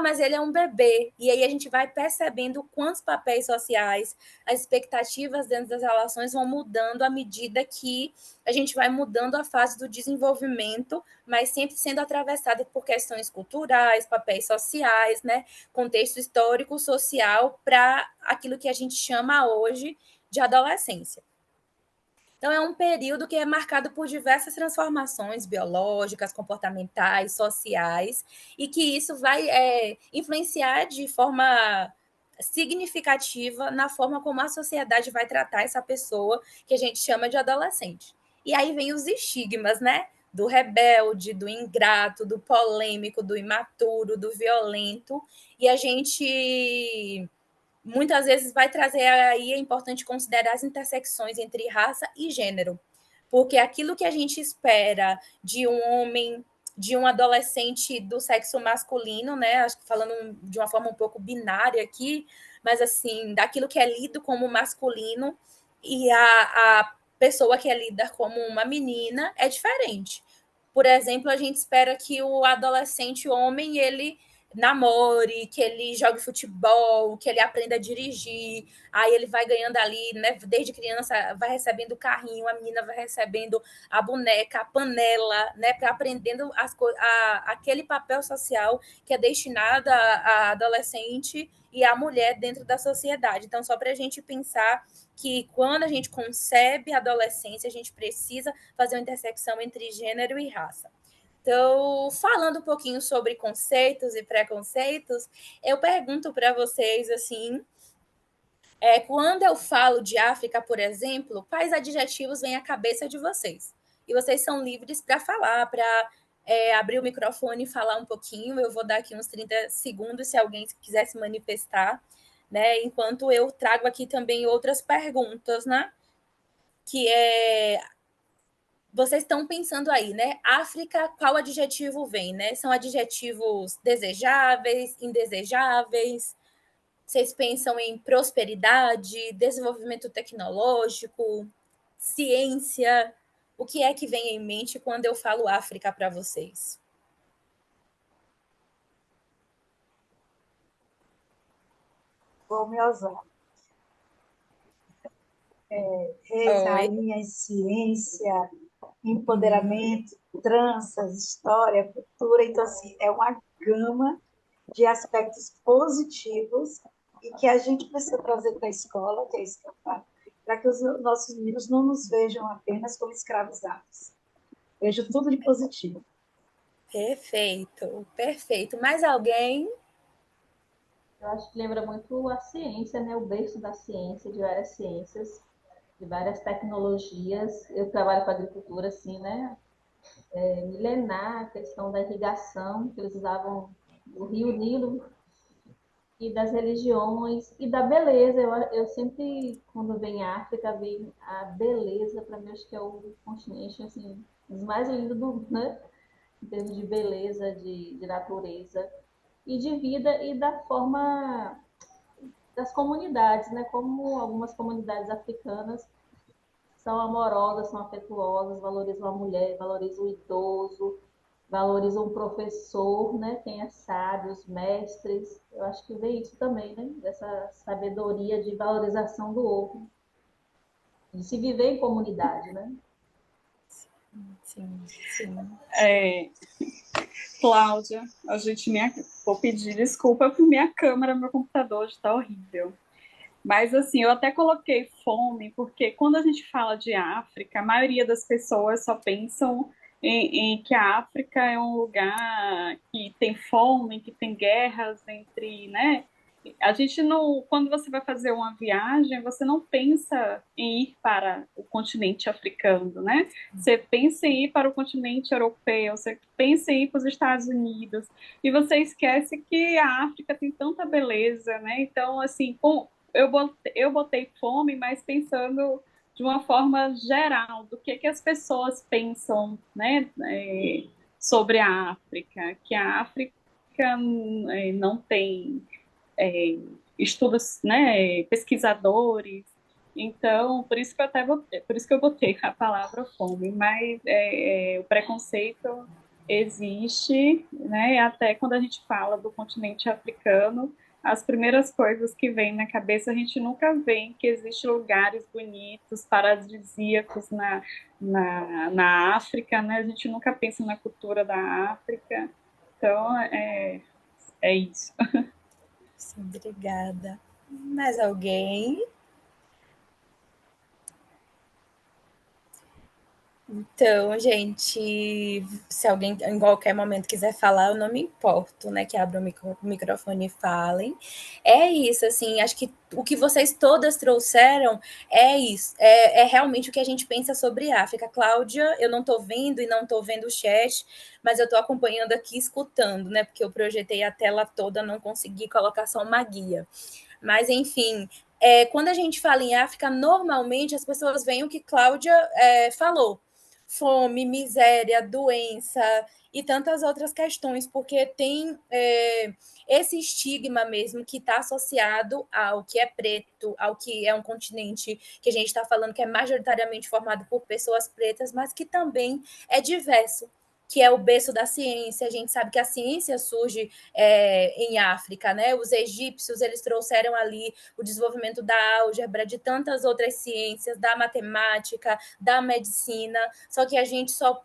Mas ele é um bebê. E aí a gente vai percebendo quantos papéis sociais, as expectativas dentro das relações vão mudando à medida que a gente vai mudando a fase do desenvolvimento, mas sempre sendo atravessada por questões culturais, papéis sociais, né? Contexto histórico, social, para aquilo que a gente chama hoje de adolescência. Então, é um período que é marcado por diversas transformações biológicas, comportamentais, sociais, e que isso vai influenciar de forma significativa na forma como a sociedade vai tratar essa pessoa que a gente chama de adolescente. E aí vem os estigmas, né? Do rebelde, do ingrato, do polêmico, do imaturo, do violento, e a gente muitas vezes vai trazer aí, é importante considerar as intersecções entre raça e gênero, porque aquilo que a gente espera de um homem, de um adolescente do sexo masculino, né, acho que falando de uma forma um pouco binária aqui, mas assim, daquilo que é lido como masculino e a pessoa que é lida como uma menina é diferente. Por exemplo, a gente espera que o adolescente homem, ele namore, que ele jogue futebol, que ele aprenda a dirigir, aí ele vai ganhando ali, né, desde criança, vai recebendo o carrinho, a menina vai recebendo a boneca, a panela, né, para aprendendo aquele papel social que é destinado à adolescente e à mulher dentro da sociedade. Então, só para a gente pensar que quando a gente concebe a adolescência, a gente precisa fazer uma intersecção entre gênero e raça. Então, falando um pouquinho sobre conceitos e preconceitos, eu pergunto para vocês assim, quando eu falo de África, por exemplo, quais adjetivos vêm à cabeça de vocês? E vocês são livres para falar, para abrir o microfone e falar um pouquinho. Eu vou dar aqui uns 30 segundos se alguém quiser se manifestar, né? Enquanto eu trago aqui também outras perguntas, né? Que vocês estão pensando aí, né? África, qual adjetivo vem, né? São adjetivos desejáveis, indesejáveis? Vocês pensam em prosperidade, desenvolvimento tecnológico, ciência? O que é que vem em mente quando eu falo África para vocês? Vou me usar. Reis, Oi. rainhas, ciência, empoderamento, tranças, história, cultura. Então, assim, é uma gama de aspectos positivos e que a gente precisa trazer para a escola, que é isso que eu falo, para que os nossos meninos não nos vejam apenas como escravizados. Vejo tudo de positivo. Perfeito, perfeito. Mais alguém? Eu acho que lembra muito a ciência, né? O berço da ciência, de várias ciências, de várias tecnologias. Eu trabalho com agricultura, assim, né? Milenar, a questão da irrigação, que eles usavam o rio Nilo, e das religiões e da beleza. Eu sempre, quando vem a África, vem a beleza. Para mim, acho que é o continente assim, dos mais lindos do, né? Em termos de beleza, de natureza e de vida e da forma das comunidades, né? Como algumas comunidades africanas são amorosas, são afetuosas, valorizam a mulher, valorizam o idoso, valorizam o professor, né? Quem é sábio, os mestres. Eu acho que vem isso também, né? Dessa sabedoria de valorização do outro, de se viver em comunidade, né? Sim, sim. Cláudia, vou pedir desculpa por minha câmera, meu computador está horrível. Mas assim, eu até coloquei fome, porque quando a gente fala de África, a maioria das pessoas só pensam em que a África é um lugar que tem fome, que tem guerras entre, né? A gente não, quando você vai fazer uma viagem, você não pensa em ir para o continente africano, né? Você pensa em ir para o continente europeu, você pensa em ir para os Estados Unidos, e você esquece que a África tem tanta beleza, né? Então, assim, eu botei fome, mas pensando de uma forma geral, do que as pessoas pensam, né, sobre a África, que a África não tem estudos, né, pesquisadores. Então, por isso que eu botei a palavra fome, mas o preconceito existe, né? Até quando a gente fala do continente africano, as primeiras coisas que vêm na cabeça a gente nunca vê que existem lugares bonitos, paradisíacos na África, né? A gente nunca pensa na cultura da África. Então, é isso. Sim, obrigada. Mais alguém? Então, gente, se alguém em qualquer momento quiser falar, eu não me importo, né? Que abram o microfone e falem. É isso, assim, acho que o que vocês todas trouxeram é isso, é realmente o que a gente pensa sobre África. Cláudia, eu não estou vendo e não estou vendo o chat, mas eu estou acompanhando aqui, escutando, né? Porque eu projetei a tela toda, não consegui colocar só uma guia. Mas, enfim, quando a gente fala em África, normalmente as pessoas veem o que Cláudia falou. Fome, miséria, doença e tantas outras questões, porque tem esse estigma mesmo que está associado ao que é preto, ao que é um continente que a gente está falando que é majoritariamente formado por pessoas pretas, mas que também é diverso. que é o berço da ciência. A gente sabe que a ciência surge em África, né? Os egípcios, eles trouxeram ali o desenvolvimento da álgebra, de tantas outras ciências, da matemática, da medicina, só que a gente só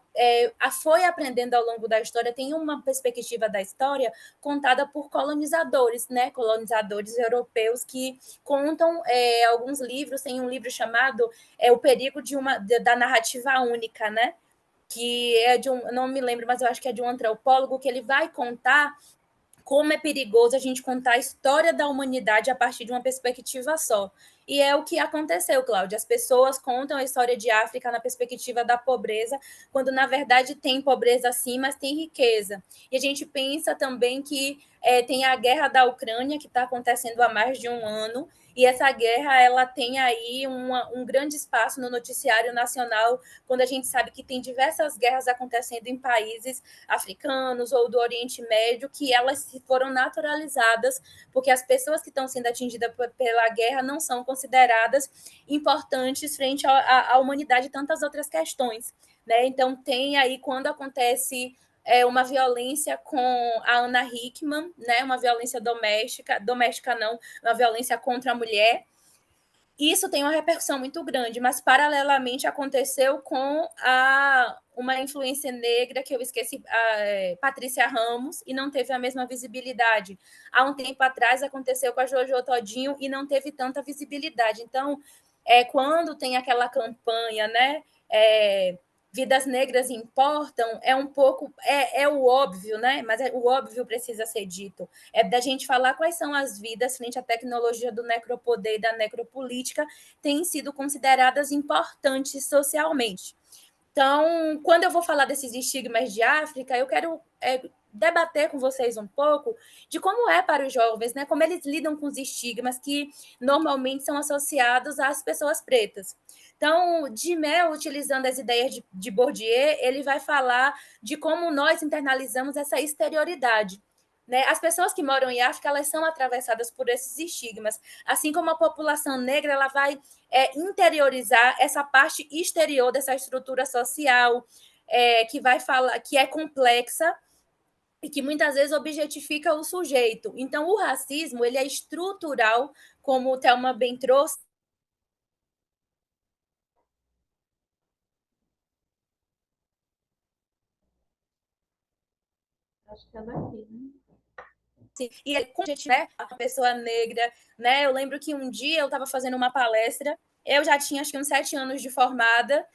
foi aprendendo ao longo da história, tem uma perspectiva da história contada por colonizadores, né? Colonizadores europeus que contam alguns livros, tem um livro chamado O Perigo da Narrativa Única, né? Que é não me lembro, mas eu acho que é de um antropólogo, que ele vai contar como é perigoso a gente contar a história da humanidade a partir de uma perspectiva só. E é o que aconteceu, Cláudia. As pessoas contam a história de África na perspectiva da pobreza, quando na verdade tem pobreza sim, mas tem riqueza. E a gente pensa também que tem a guerra da Ucrânia, que está acontecendo há mais de um ano, e essa guerra ela tem aí um grande espaço no noticiário nacional, quando a gente sabe que tem diversas guerras acontecendo em países africanos ou do Oriente Médio, que elas foram naturalizadas, porque as pessoas que estão sendo atingidas pela guerra não são consideradas importantes frente à humanidade e tantas outras questões, né? Então, tem aí, quando acontece uma violência com a Ana Hickman, né? Uma violência doméstica não, uma violência contra a mulher, isso tem uma repercussão muito grande, mas paralelamente aconteceu com uma influência negra, que eu esqueci, Patrícia Ramos, e não teve a mesma visibilidade. Há um tempo atrás aconteceu com a Jojo Todinho e não teve tanta visibilidade. Então, quando tem aquela campanha, né? Vidas negras importam, é um pouco, o óbvio, né? Mas o óbvio precisa ser dito. É da gente falar quais são as vidas frente à tecnologia do necropoder e da necropolítica têm sido consideradas importantes socialmente. Então, quando eu vou falar desses estigmas de África, eu quero debater com vocês um pouco de como é para os jovens, né? Como eles lidam com os estigmas que normalmente são associados às pessoas pretas. Então, de Mel, utilizando as ideias de Bourdieu, ele vai falar de como nós internalizamos essa exterioridade. Né? As pessoas que moram em África, elas são atravessadas por esses estigmas, assim como a população negra, ela vai interiorizar essa parte exterior dessa estrutura social, que vai falar, que é complexa e que muitas vezes objetifica o sujeito. Então, o racismo, ele é estrutural, como o Thelma bem trouxe. Acho que é daqui, né? E a gente, né, a pessoa negra, né? Eu lembro que um dia eu estava fazendo uma palestra, eu já tinha acho que uns 7 anos de formada,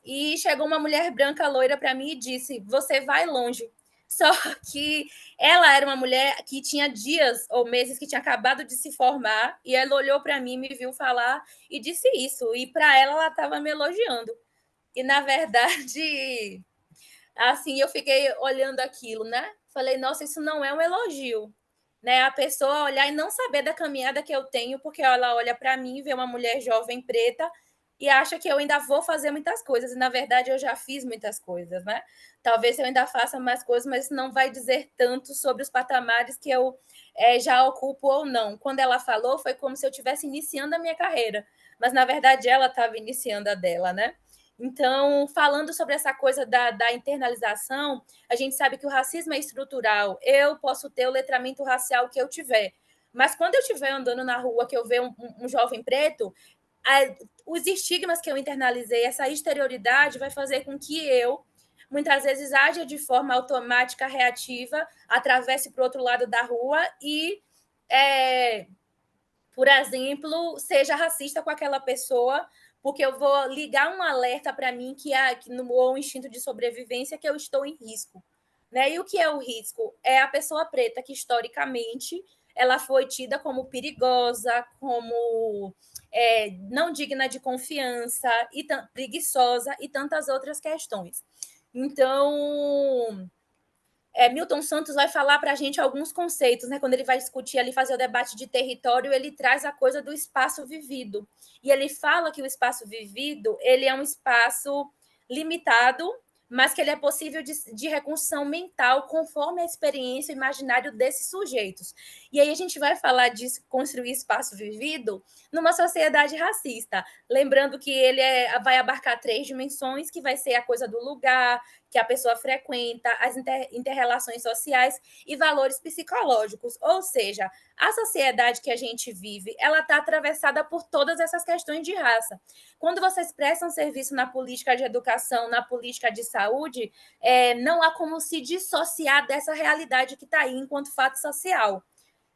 e chegou uma mulher branca loira para mim e disse: "Você vai longe". Só que ela era uma mulher que tinha dias ou meses que tinha acabado de se formar, e ela olhou para mim, me viu falar e disse isso. E para ela estava me elogiando. E na verdade, assim, eu fiquei olhando aquilo, né? Falei, nossa, isso não é um elogio, né? A pessoa olhar e não saber da caminhada que eu tenho, porque ela olha para mim, vê uma mulher jovem preta e acha que eu ainda vou fazer muitas coisas. E na verdade eu já fiz muitas coisas, né? Talvez eu ainda faça mais coisas, mas isso não vai dizer tanto sobre os patamares que eu já ocupo ou não. Quando ela falou, foi como se eu estivesse iniciando a minha carreira, mas na verdade ela estava iniciando a dela, né? Então, falando sobre essa coisa da internalização, a gente sabe que o racismo é estrutural. Eu posso ter o letramento racial que eu tiver, mas quando eu estiver andando na rua, que eu ver um jovem preto, os estigmas que eu internalizei, essa exterioridade, vai fazer com que eu, muitas vezes, haja de forma automática, reativa, atravesse para o outro lado da rua e, por exemplo, seja racista com aquela pessoa, porque eu vou ligar um alerta para mim que no instinto de sobrevivência que eu estou em risco. Né? E o que é o risco? É a pessoa preta que, historicamente, ela foi tida como perigosa, como não digna de confiança, preguiçosa e tantas outras questões. Então, Milton Santos vai falar para a gente alguns conceitos, né? Quando ele vai discutir ali, fazer o debate de território, ele traz a coisa do espaço vivido. E ele fala que o espaço vivido ele é um espaço limitado, mas que ele é possível de reconstrução mental conforme a experiência e o imaginário desses sujeitos. E aí a gente vai falar de construir espaço vivido numa sociedade racista. Lembrando que ele vai abarcar 3 dimensões, que vai ser a coisa do lugar, que a pessoa frequenta, as interrelações sociais e valores psicológicos. Ou seja, a sociedade que a gente vive, ela está atravessada por todas essas questões de raça. Quando vocês prestam serviço na política de educação, na política de saúde, não há como se dissociar dessa realidade que está aí enquanto fato social.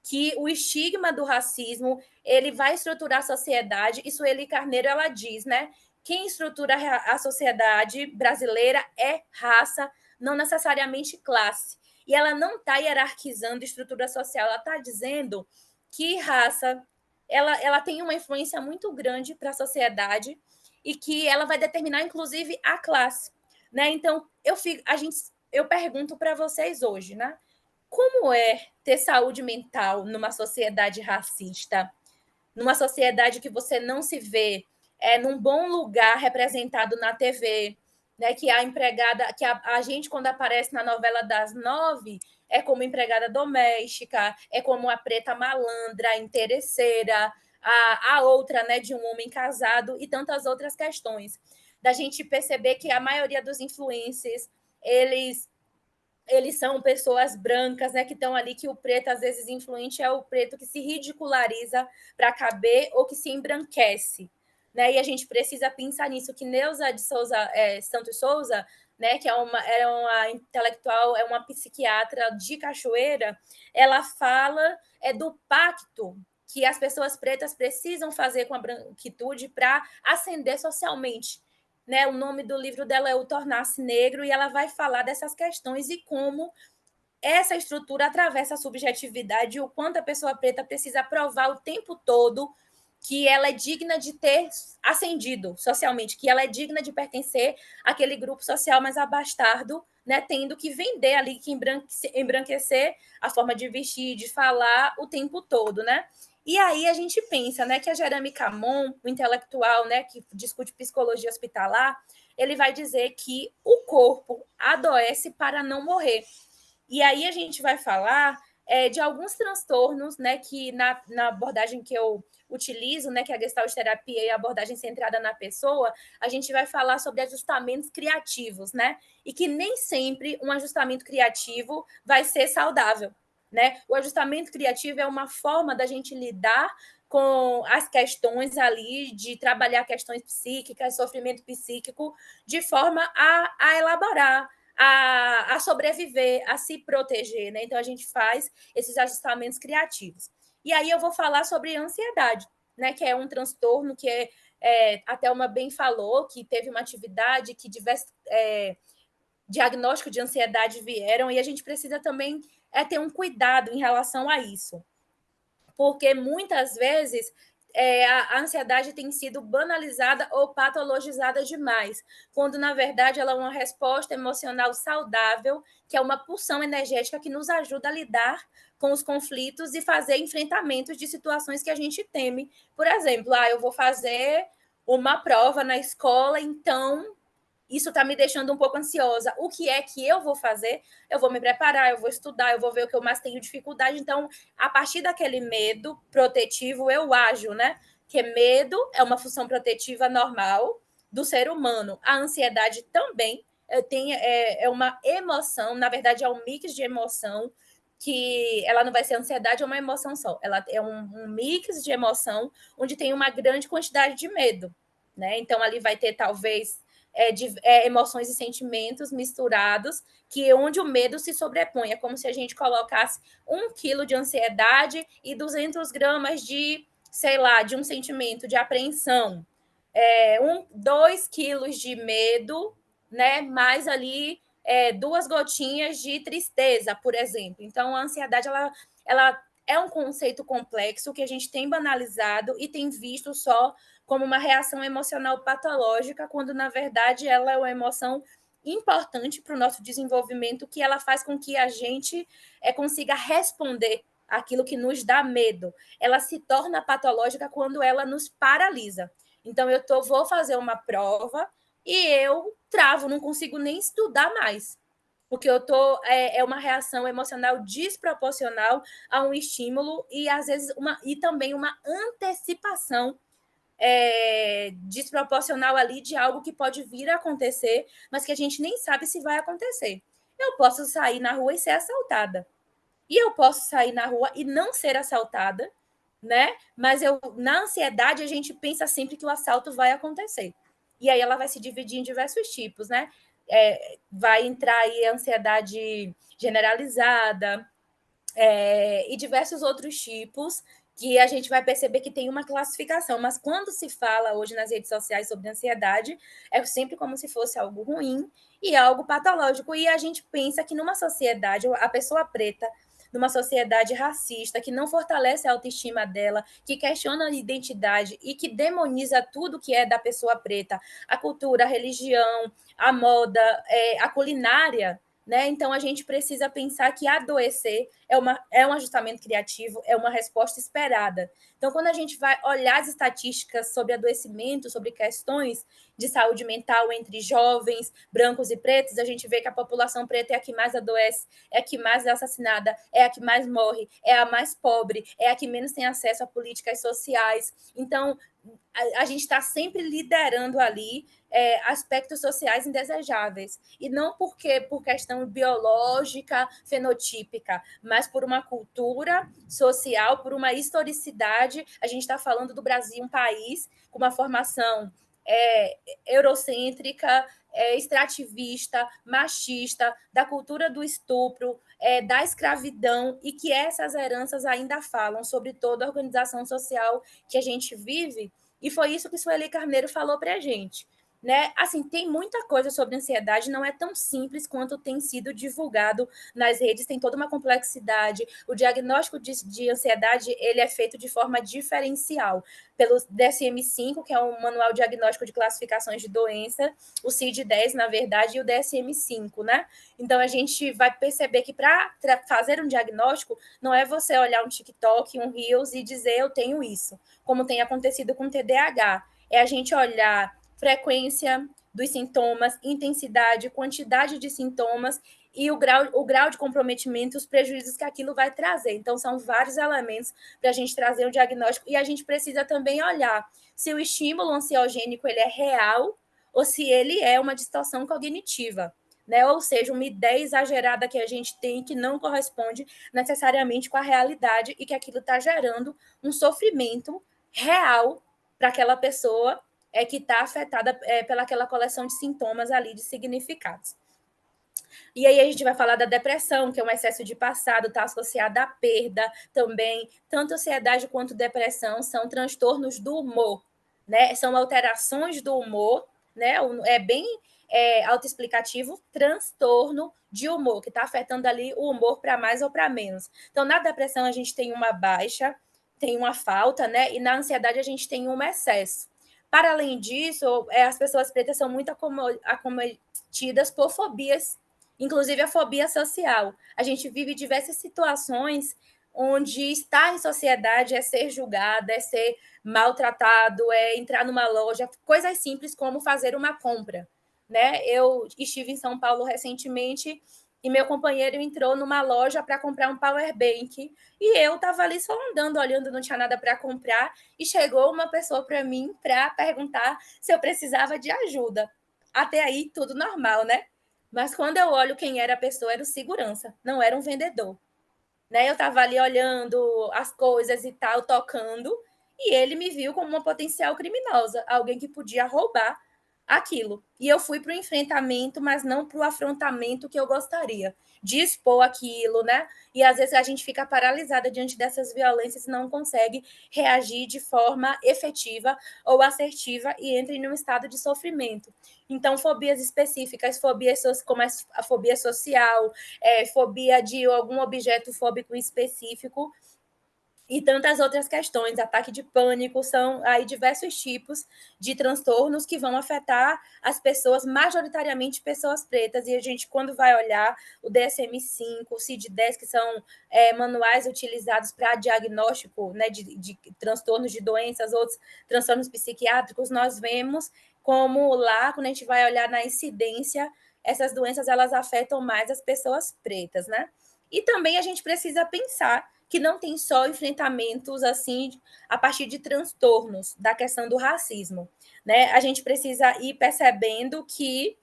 Que o estigma do racismo, ele vai estruturar a sociedade, e Sueli Carneiro, ela diz, né? Quem estrutura a sociedade brasileira é raça, não necessariamente classe. E ela não está hierarquizando estrutura social, ela está dizendo que raça ela tem uma influência muito grande para a sociedade e que ela vai determinar, inclusive, a classe. Né? Então, eu pergunto para vocês hoje, né? Como é ter saúde mental numa sociedade racista? Numa sociedade que você não se vê num bom lugar representado na TV, né? Que a empregada, que a gente, quando aparece na novela das 9, é como empregada doméstica, é como a preta malandra, interesseira, a outra, né, de um homem casado e tantas outras questões. Da gente perceber que a maioria dos influencers, eles são pessoas brancas, né, que estão ali, que o preto, às vezes, influente é o preto que se ridiculariza para caber ou que se embranquece. Né? E a gente precisa pensar nisso, que Neuza de Souza, Santos Souza, né, que é uma intelectual, é uma psiquiatra de Cachoeira, ela fala do pacto que as pessoas pretas precisam fazer com a branquitude para ascender socialmente. Né? O nome do livro dela é O Tornar-se Negro, e ela vai falar dessas questões e como essa estrutura atravessa a subjetividade e o quanto a pessoa preta precisa provar o tempo todo que ela é digna de ter ascendido socialmente, que ela é digna de pertencer àquele grupo social mais abastardo, né, tendo que vender ali, que embranquecer a forma de vestir, de falar o tempo todo, né? E aí a gente pensa, né, que a Jeremy Camon, o intelectual, né, que discute psicologia hospitalar, ele vai dizer que o corpo adoece para não morrer. E aí a gente vai falar de alguns transtornos, né, que na abordagem que eu utilizo, né, que é a Gestalt terapia e a abordagem centrada na pessoa, a gente vai falar sobre ajustamentos criativos, né? E que nem sempre um ajustamento criativo vai ser saudável, né? O ajustamento criativo é uma forma da gente lidar com as questões ali, de trabalhar questões psíquicas, sofrimento psíquico, de forma a elaborar, a sobreviver, a se proteger, né? Então, a gente faz esses ajustamentos criativos. E aí eu vou falar sobre ansiedade, né? Que é um transtorno que a Thelma bem falou, que teve uma atividade, que diversos diagnósticos de ansiedade vieram, e a gente precisa também ter um cuidado em relação a isso. Porque muitas vezes a ansiedade tem sido banalizada ou patologizada demais, quando, na verdade, ela é uma resposta emocional saudável, que é uma pulsão energética que nos ajuda a lidar com os conflitos e fazer enfrentamentos de situações que a gente teme. Por exemplo, eu vou fazer uma prova na escola, então isso está me deixando um pouco ansiosa. O que é que eu vou fazer? Eu vou me preparar, eu vou estudar, eu vou ver o que eu mais tenho dificuldade. Então, a partir daquele medo protetivo, eu ajo, né? Que medo é uma função protetiva normal do ser humano. A ansiedade também é uma emoção, na verdade, é um mix de emoção, que ela não vai ser ansiedade, é uma emoção só. Ela é um mix de emoção onde tem uma grande quantidade de medo. Né? Então, ali vai ter, talvez, emoções e sentimentos misturados, que onde o medo se sobrepõe. É como se a gente colocasse 1 quilo de ansiedade e 200 gramas de, sei lá, de um sentimento de apreensão. 2 quilos de medo, né? Mais ali 2 gotinhas de tristeza, por exemplo. Então, a ansiedade, ela é um conceito complexo que a gente tem banalizado e tem visto só como uma reação emocional patológica, quando, na verdade, ela é uma emoção importante para o nosso desenvolvimento, que ela faz com que a gente consiga responder aquilo que nos dá medo. Ela se torna patológica quando ela nos paralisa. Então, vou fazer uma prova e eu travo, não consigo nem estudar mais, porque é uma reação emocional desproporcional a um estímulo e, às vezes, e também uma antecipação desproporcional ali de algo que pode vir a acontecer, mas que a gente nem sabe se vai acontecer. Eu posso sair na rua e ser assaltada. E eu posso sair na rua e não ser assaltada, né? Mas na ansiedade, a gente pensa sempre que o assalto vai acontecer. E aí ela vai se dividir em diversos tipos, né? Vai entrar aí a ansiedade generalizada, e diversos outros tipos que a gente vai perceber que tem uma classificação, mas quando se fala hoje nas redes sociais sobre ansiedade, é sempre como se fosse algo ruim e algo patológico, e a gente pensa que numa sociedade, a pessoa preta, numa sociedade racista, que não fortalece a autoestima dela, que questiona a identidade e que demoniza tudo que é da pessoa preta, a cultura, a religião, a moda, a culinária, né? Então, a gente precisa pensar que adoecer é um ajustamento criativo, é uma resposta esperada. Então, quando a gente vai olhar as estatísticas sobre adoecimento, sobre questões de saúde mental entre jovens, brancos e pretos, a gente vê que a população preta é a que mais adoece, é a que mais é assassinada, é a que mais morre, é a mais pobre, é a que menos tem acesso a políticas sociais. Então, a gente está sempre liderando ali aspectos sociais indesejáveis. E não porque por questão biológica, fenotípica, mas por uma cultura social, por uma historicidade. A gente está falando do Brasil, um país com uma formação eurocêntrica, extrativista, machista, da cultura do estupro, da escravidão, e que essas heranças ainda falam sobre toda a organização social que a gente vive. E foi isso que Sueli Carneiro falou para a gente. Né? Assim, tem muita coisa sobre ansiedade, não é tão simples quanto tem sido divulgado nas redes, tem toda uma complexidade. O diagnóstico de ansiedade, ele é feito de forma diferencial, pelo DSM-5, que é um manual diagnóstico de classificações de doença, o CID-10, na verdade, e o DSM-5, né? Então, a gente vai perceber que para fazer um diagnóstico, não é você olhar um TikTok, um Reels e dizer eu tenho isso, como tem acontecido com o TDAH. É a gente olhar frequência dos sintomas, intensidade, quantidade de sintomas e o grau de comprometimento, os prejuízos que aquilo vai trazer. Então, são vários elementos para a gente trazer um diagnóstico, e a gente precisa também olhar se o estímulo ansiogênico ele é real ou se ele é uma distorção cognitiva, né? Ou seja, uma ideia exagerada que a gente tem que não corresponde necessariamente com a realidade e que aquilo está gerando um sofrimento real para aquela pessoa que está afetada pelaquela coleção de sintomas ali, de significados. E aí a gente vai falar da depressão, que é um excesso de passado, está associada à perda também. Tanto ansiedade quanto depressão são transtornos do humor, né? São alterações do humor, né? É bem autoexplicativo, transtorno de humor, que está afetando ali o humor para mais ou para menos. Então, na depressão, a gente tem uma baixa, tem uma falta, né? E na ansiedade, a gente tem um excesso. Para além disso, as pessoas pretas são muito acometidas por fobias, inclusive a fobia social. A gente vive diversas situações onde estar em sociedade é ser julgado, é ser maltratado, é entrar numa loja, coisas simples como fazer uma compra, né? Eu estive em São Paulo recentemente e meu companheiro entrou numa loja para comprar um power bank e eu estava ali só andando, olhando, não tinha nada para comprar, e chegou uma pessoa para mim para perguntar se eu precisava de ajuda. Até aí, tudo normal, né? Mas quando eu olho quem era a pessoa, era o segurança, não era um vendedor. Né? Eu estava ali olhando as coisas e tal, tocando, e ele me viu como uma potencial criminosa, alguém que podia roubar aquilo. E eu fui para o enfrentamento, mas não para o afrontamento que eu gostaria, de expor aquilo, né? E às vezes a gente fica paralisada diante dessas violências e não consegue reagir de forma efetiva ou assertiva e entra em um estado de sofrimento. Então, fobias específicas, fobias como a fobia social, fobia de algum objeto fóbico específico, e tantas outras questões, ataque de pânico, são aí diversos tipos de transtornos que vão afetar as pessoas, majoritariamente pessoas pretas, e a gente, quando vai olhar o DSM-5, o CID-10, que são manuais utilizados para diagnóstico, né, de transtornos de doenças, outros transtornos psiquiátricos, nós vemos como lá, quando a gente vai olhar na incidência, essas doenças elas afetam mais as pessoas pretas, né? E também a gente precisa pensar que não tem só enfrentamentos assim a partir de transtornos da questão do racismo, né? A gente precisa ir percebendo que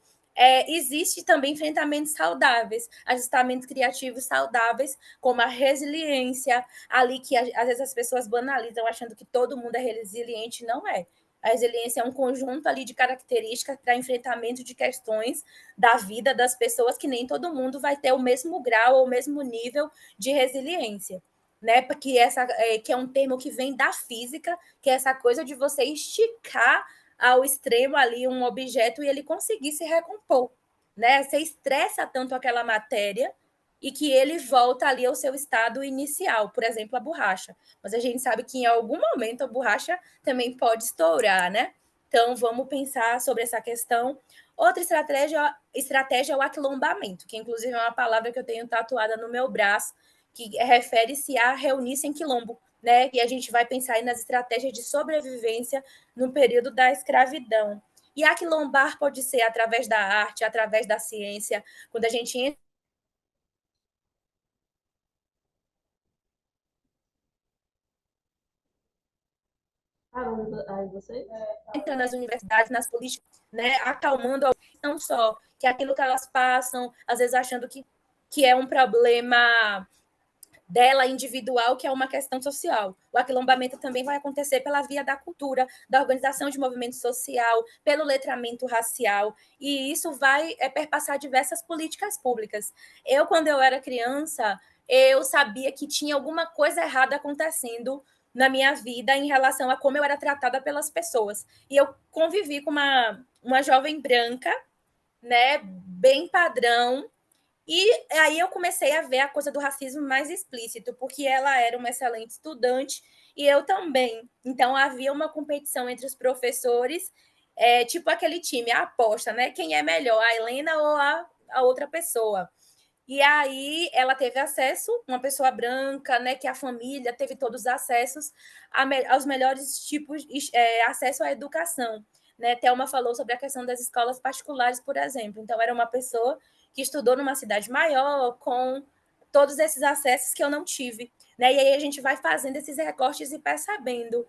existe também enfrentamentos saudáveis, ajustamentos criativos saudáveis, como a resiliência, ali que às vezes as pessoas banalizam achando que todo mundo é resiliente, não é. A resiliência é um conjunto ali de características para enfrentamento de questões da vida das pessoas que nem todo mundo vai ter o mesmo grau ou o mesmo nível de resiliência, né? Porque que é um termo que vem da física, que é essa coisa de você esticar ao extremo ali um objeto e ele conseguir se recompor, né? Você estressa tanto aquela matéria e que ele volta ali ao seu estado inicial, por exemplo, a borracha. Mas a gente sabe que em algum momento a borracha também pode estourar, né? Então vamos pensar sobre essa questão. Outra estratégia é o aquilombamento, que inclusive é uma palavra que eu tenho tatuada no meu braço, que refere-se a reunir-se em quilombo, né? E a gente vai pensar aí nas estratégias de sobrevivência no período da escravidão. E aquilombar pode ser através da arte, através da ciência, quando a gente Aí vocês? entra nas universidades, nas políticas, né, acalmando não só que aquilo que elas passam, às vezes achando que é um problema dela individual, que é uma questão social. O aquilombamento também vai acontecer pela via da cultura, da organização de movimento social, pelo letramento racial, e isso vai perpassar diversas políticas públicas. Quando eu era criança, eu sabia que tinha alguma coisa errada acontecendo na minha vida em relação a como eu era tratada pelas pessoas. E eu convivi com uma jovem branca, né, bem padrão, e aí eu comecei a ver a coisa do racismo mais explícito, porque ela era uma excelente estudante e eu também. Então havia uma competição entre os professores, tipo aquele time, a aposta, né? Quem é melhor, a Helena ou a outra pessoa. E aí ela teve acesso, uma pessoa branca, né? Que a família teve todos os acessos aos melhores tipos, acesso à educação. Né? Thelma falou sobre a questão das escolas particulares, por exemplo. Então, era uma pessoa que estudou numa cidade maior, com todos esses acessos que eu não tive. Né? E aí a gente vai fazendo esses recortes e percebendo,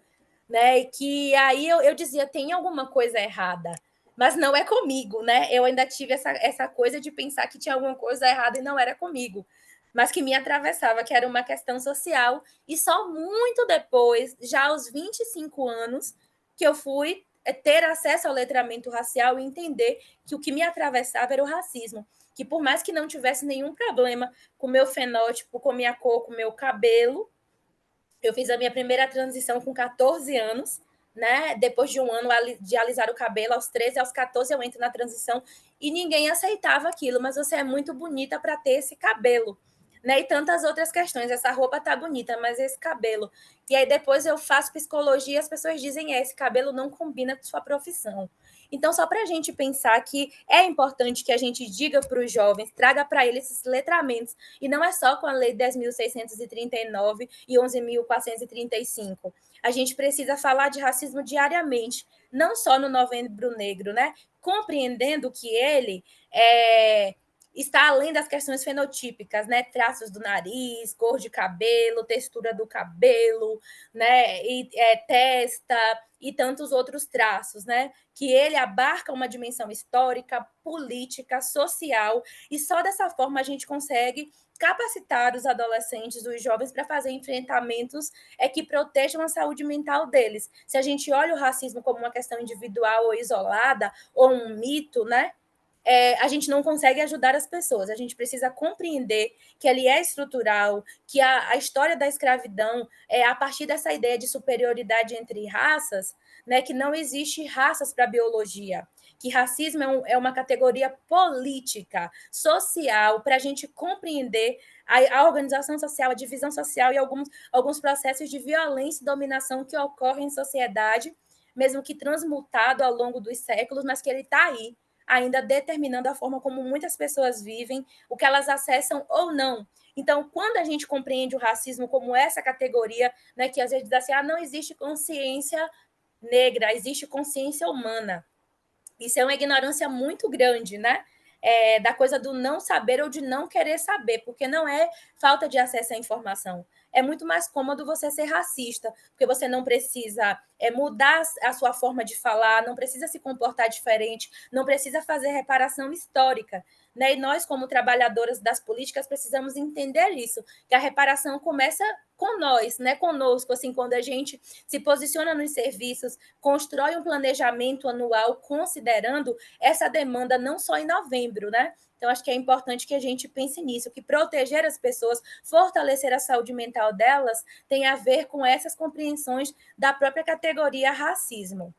né? Que aí eu dizia, tem alguma coisa errada, mas não é comigo, né? Eu ainda tive essa coisa de pensar que tinha alguma coisa errada e não era comigo, mas que me atravessava, que era uma questão social, e só muito depois, já aos 25 anos, que eu fui ter acesso ao letramento racial e entender que o que me atravessava era o racismo, que por mais que não tivesse nenhum problema com o meu fenótipo, com minha cor, com o meu cabelo, eu fiz a minha primeira transição com 14 anos, né? Depois de um ano de alisar o cabelo, aos 13, aos 14 eu entro na transição e ninguém aceitava aquilo, mas você é muito bonita para ter esse cabelo, né? E tantas outras questões, essa roupa tá bonita, mas esse cabelo. E aí depois eu faço psicologia e as pessoas dizem, esse cabelo não combina com sua profissão. Então, só para a gente pensar que é importante que a gente diga para os jovens, traga para eles esses letramentos, e não é só com a Lei 10.639 e 11.435. A gente precisa falar de racismo diariamente, não só no Novembro Negro, né? Compreendendo que ele está além das questões fenotípicas, né? Traços do nariz, cor de cabelo, textura do cabelo, né? E testa e tantos outros traços, né? Que ele abarca uma dimensão histórica, política, social, e só dessa forma a gente consegue capacitar os adolescentes, os jovens, para fazer enfrentamentos que protejam a saúde mental deles. Se a gente olha o racismo como uma questão individual ou isolada, ou um mito, né? A gente não consegue ajudar as pessoas. A gente precisa compreender que ele é estrutural, que a história da escravidão é a partir dessa ideia de superioridade entre raças, né, que não existe raças para a biologia, que racismo é uma categoria política, social, para a gente compreender a organização social, a divisão social e alguns processos de violência e dominação que ocorrem em sociedade, mesmo que transmutado ao longo dos séculos, mas que ele está aí, ainda determinando a forma como muitas pessoas vivem, o que elas acessam ou não. Então, quando a gente compreende o racismo como essa categoria, né, que às vezes diz assim, não existe consciência negra, existe consciência humana. Isso é uma ignorância muito grande, né? Da coisa do não saber ou de não querer saber, porque não é falta de acesso à informação, é muito mais cômodo você ser racista, porque você não precisa mudar a sua forma de falar, não precisa se comportar diferente, não precisa fazer reparação histórica. Né? E nós, como trabalhadoras das políticas, precisamos entender isso, que a reparação começa com nós, né? Conosco, assim, quando a gente se posiciona nos serviços, constrói um planejamento anual considerando essa demanda não só em novembro, né? Então, acho que é importante que a gente pense nisso, que proteger as pessoas, fortalecer a saúde mental delas, tem a ver com essas compreensões da própria categoria racismo.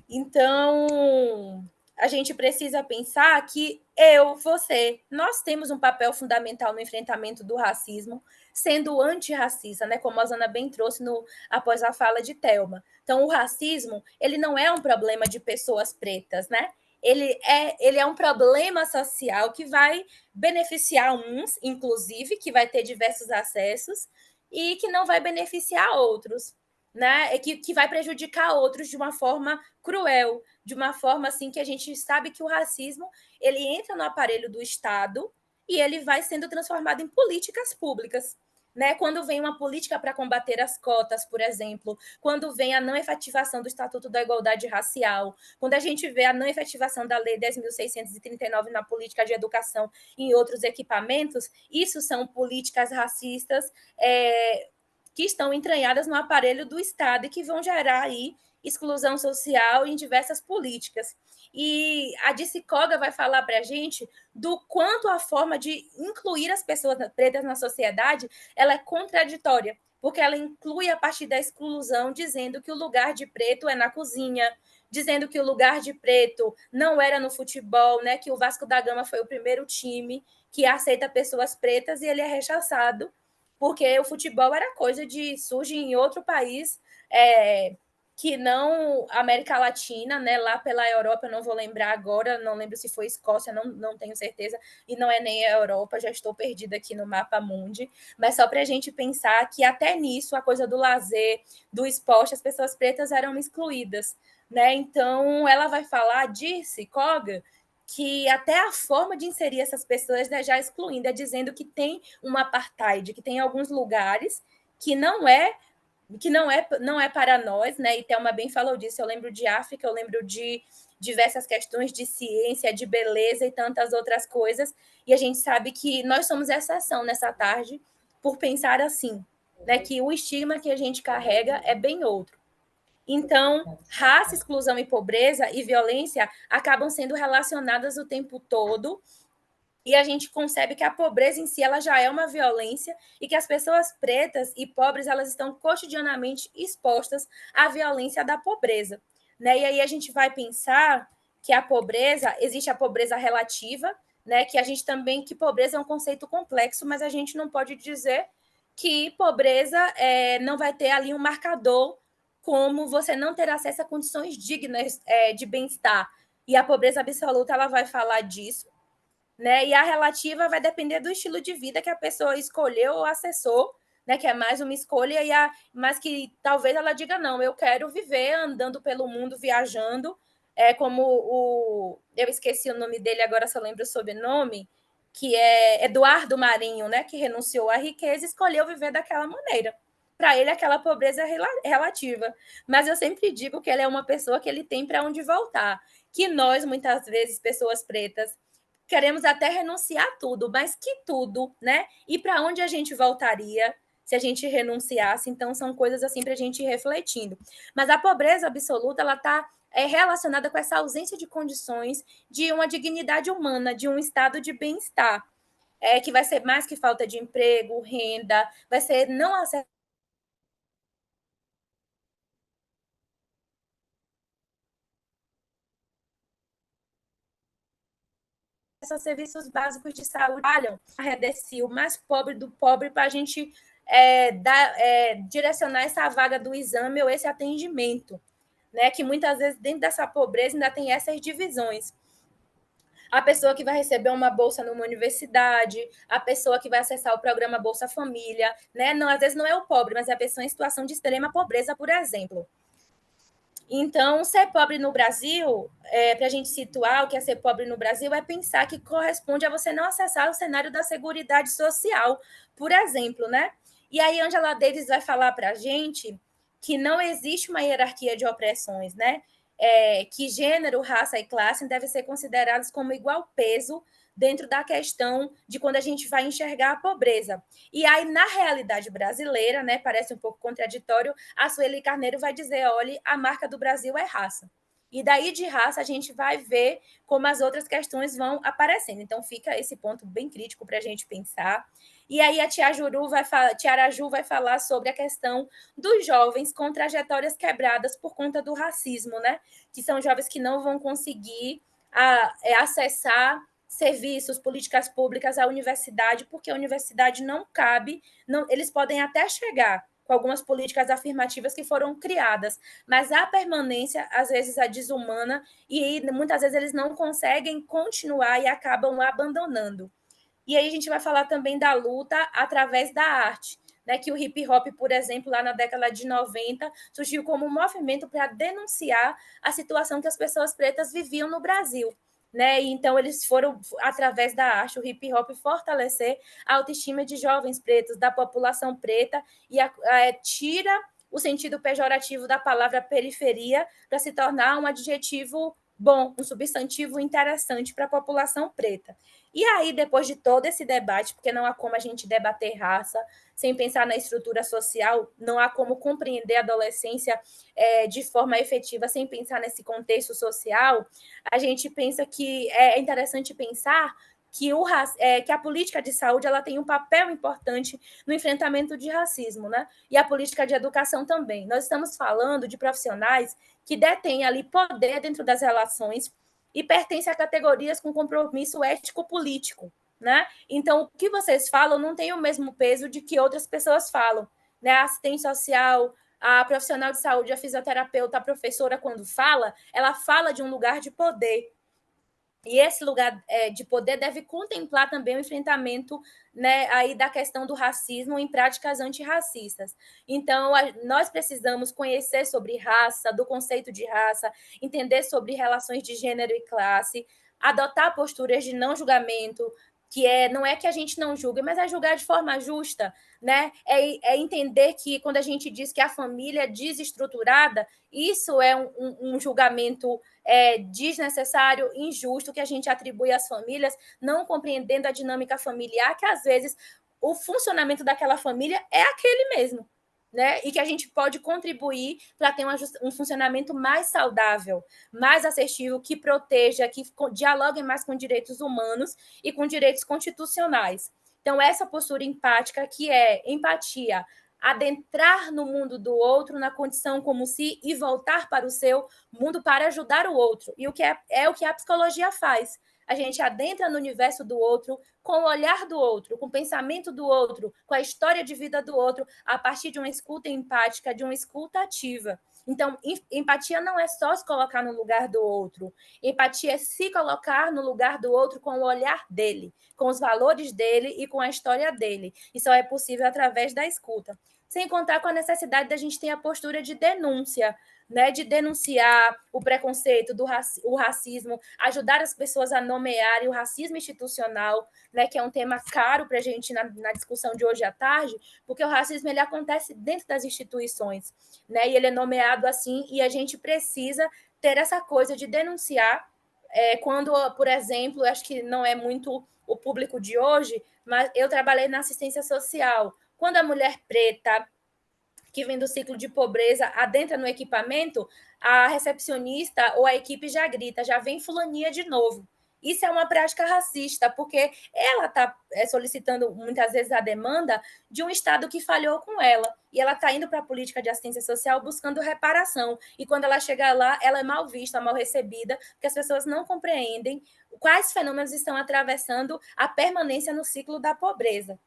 Então, a gente precisa pensar que você, nós temos um papel fundamental no enfrentamento do racismo, sendo antirracista, né? Como a Zana bem trouxe após a fala de Thelma. Então, o racismo, ele não é um problema de pessoas pretas, né? Ele é um problema social que vai beneficiar uns, inclusive, que vai ter diversos acessos, e que não vai beneficiar outros, né? Que vai prejudicar outros de uma forma cruel, de uma forma assim que a gente sabe que o racismo ele entra no aparelho do Estado e ele vai sendo transformado em políticas públicas. Né? Quando vem uma política para combater as cotas, por exemplo, quando vem a não efetivação do Estatuto da Igualdade Racial, quando a gente vê a não efetivação da Lei 10.639 na política de educação e em outros equipamentos, isso são políticas racistas que estão entranhadas no aparelho do Estado e que vão gerar aí exclusão social em diversas políticas. E a Dicicoga vai falar para a gente do quanto a forma de incluir as pessoas pretas na sociedade ela é contraditória, porque ela inclui a partir da exclusão, dizendo que o lugar de preto é na cozinha, dizendo que o lugar de preto não era no futebol, né? Que o Vasco da Gama foi o primeiro time que aceita pessoas pretas e ele é rechaçado, porque o futebol era coisa de surge em outro país, que não América Latina, né? Lá pela Europa, eu não vou lembrar agora, não lembro se foi Escócia, não tenho certeza, e não é nem a Europa, já estou perdida aqui no mapa mundi, mas só para a gente pensar que até nisso, a coisa do lazer, do esporte, as pessoas pretas eram excluídas, né? Então, ela vai falar, Dirce Koga, que até a forma de inserir essas pessoas já excluindo, dizendo que tem uma apartheid, que tem alguns lugares que não é para nós, né? E Thelma bem falou disso. Eu lembro de África, eu lembro de diversas questões de ciência, de beleza e tantas outras coisas. E a gente sabe que nós somos exceção nessa tarde por pensar assim, né? Que o estigma que a gente carrega é bem outro. Então, raça, exclusão e pobreza e violência acabam sendo relacionadas o tempo todo, e a gente concebe que a pobreza em si ela já é uma violência e que as pessoas pretas e pobres elas estão cotidianamente expostas à violência da pobreza. Né? E aí a gente vai pensar que a pobreza, existe a pobreza relativa, né? Que a gente também, que pobreza é um conceito complexo, mas a gente não pode dizer que pobreza não vai ter ali um marcador como você não ter acesso a condições dignas de bem-estar. E a pobreza absoluta ela vai falar disso, né? E a relativa vai depender do estilo de vida que a pessoa escolheu ou acessou, né? Que é mais uma escolha, mas que talvez ela diga, não, eu quero viver andando pelo mundo, viajando, como eu esqueci o nome dele, agora só lembro o sobrenome, que é Eduardo Marinho, né? Que renunciou à riqueza e escolheu viver daquela maneira. Para ele, aquela pobreza é relativa. Mas eu sempre digo que ele é uma pessoa que ele tem para onde voltar. Que nós, muitas vezes, pessoas pretas, queremos até renunciar a tudo, mas que tudo, né? E para onde a gente voltaria se a gente renunciasse? Então, são coisas assim para a gente ir refletindo. Mas a pobreza absoluta, ela está relacionada com essa ausência de condições de uma dignidade humana, de um estado de bem-estar, que vai ser mais que falta de emprego, renda, vai ser não acesso a serviços básicos de saúde, arredeci o mais pobre do pobre para a gente direcionar essa vaga do exame ou esse atendimento, né? Que muitas vezes dentro dessa pobreza ainda tem essas divisões. A pessoa que vai receber uma bolsa numa universidade, a pessoa que vai acessar o programa Bolsa Família, né? Não, às vezes não é o pobre, mas é a pessoa em situação de extrema pobreza, por exemplo. Então, ser pobre no Brasil, para a gente situar o que é ser pobre no Brasil, é pensar que corresponde a você não acessar o cenário da Seguridade Social, por exemplo, né? E aí, Angela Davis vai falar para a gente que não existe uma hierarquia de opressões, né? Que gênero, raça e classe devem ser considerados como igual peso dentro da questão de quando a gente vai enxergar a pobreza. E aí, na realidade brasileira, né, parece um pouco contraditório, a Sueli Carneiro vai dizer, olha, a marca do Brasil é raça. E daí de raça a gente vai ver como as outras questões vão aparecendo. Então fica esse ponto bem crítico para a gente pensar. E aí a Tiara Ju vai falar sobre a questão dos jovens com trajetórias quebradas por conta do racismo, né? Que são jovens que não vão conseguir acessar serviços, políticas públicas à universidade, porque a universidade não cabe, não, eles podem até chegar com algumas políticas afirmativas que foram criadas, mas a permanência, às vezes, é desumana e muitas vezes eles não conseguem continuar e acabam abandonando. E aí a gente vai falar também da luta através da arte, né, que o hip hop, por exemplo, lá na década de 90, surgiu como um movimento para denunciar a situação que as pessoas pretas viviam no Brasil. Né? Então, eles foram, através da arte, o hip hop, fortalecer a autoestima de jovens pretos, da população preta, e tira o sentido pejorativo da palavra periferia para se tornar um adjetivo bom, um substantivo interessante para a população preta. E aí, depois de todo esse debate, porque não há como a gente debater raça sem pensar na estrutura social, não há como compreender a adolescência de forma efetiva sem pensar nesse contexto social, a gente pensa que é interessante pensar que, que a política de saúde ela tem um papel importante no enfrentamento de racismo, né? E a política de educação também. Nós estamos falando de profissionais que detêm ali poder dentro das relações e pertencem a categorias com compromisso ético-político, né? Então, o que vocês falam não tem o mesmo peso de que outras pessoas falam, né? A assistente social, a profissional de saúde, a fisioterapeuta, a professora, quando fala, ela fala de um lugar de poder. E esse lugar de poder deve contemplar também o enfrentamento, né, aí da questão do racismo em práticas antirracistas. Então, nós precisamos conhecer sobre raça, do conceito de raça, entender sobre relações de gênero e classe, adotar posturas de não julgamento, que não é que a gente não julgue, mas é julgar de forma justa, né? É entender que quando a gente diz que a família é desestruturada, isso é um julgamento desnecessário, injusto, que a gente atribui às famílias, não compreendendo a dinâmica familiar, que às vezes o funcionamento daquela família é aquele mesmo, né? E que a gente pode contribuir para ter um funcionamento mais saudável, mais assertivo, que proteja, que dialogue mais com direitos humanos e com direitos constitucionais. Então, essa postura empática, que é empatia, adentrar no mundo do outro, na condição como se, e voltar para o seu mundo para ajudar o outro. E o que é o que a psicologia faz. A gente adentra no universo do outro, com o olhar do outro, com o pensamento do outro, com a história de vida do outro, a partir de uma escuta empática, de uma escuta ativa. Então, empatia não é só se colocar no lugar do outro. Empatia é se colocar no lugar do outro com o olhar dele, com os valores dele e com a história dele. E só é possível através da escuta. Sem contar com a necessidade da gente ter a postura de denúncia, né, de denunciar o preconceito, o racismo, ajudar as pessoas a nomearem o racismo institucional, né, que é um tema caro para a gente na discussão de hoje à tarde, porque o racismo ele acontece dentro das instituições, né, e ele é nomeado assim, e a gente precisa ter essa coisa de denunciar quando, por exemplo, acho que não é muito o público de hoje, mas eu trabalhei na assistência social. Quando a mulher preta que vem do ciclo de pobreza adentra no equipamento, a recepcionista ou a equipe já grita, já vem fulaninha de novo. Isso é uma prática racista, porque ela está solicitando, muitas vezes, a demanda de um Estado que falhou com ela. E ela está indo para a política de assistência social buscando reparação. E quando ela chega lá, ela é mal vista, mal recebida, porque as pessoas não compreendem quais fenômenos estão atravessando a permanência no ciclo da pobreza.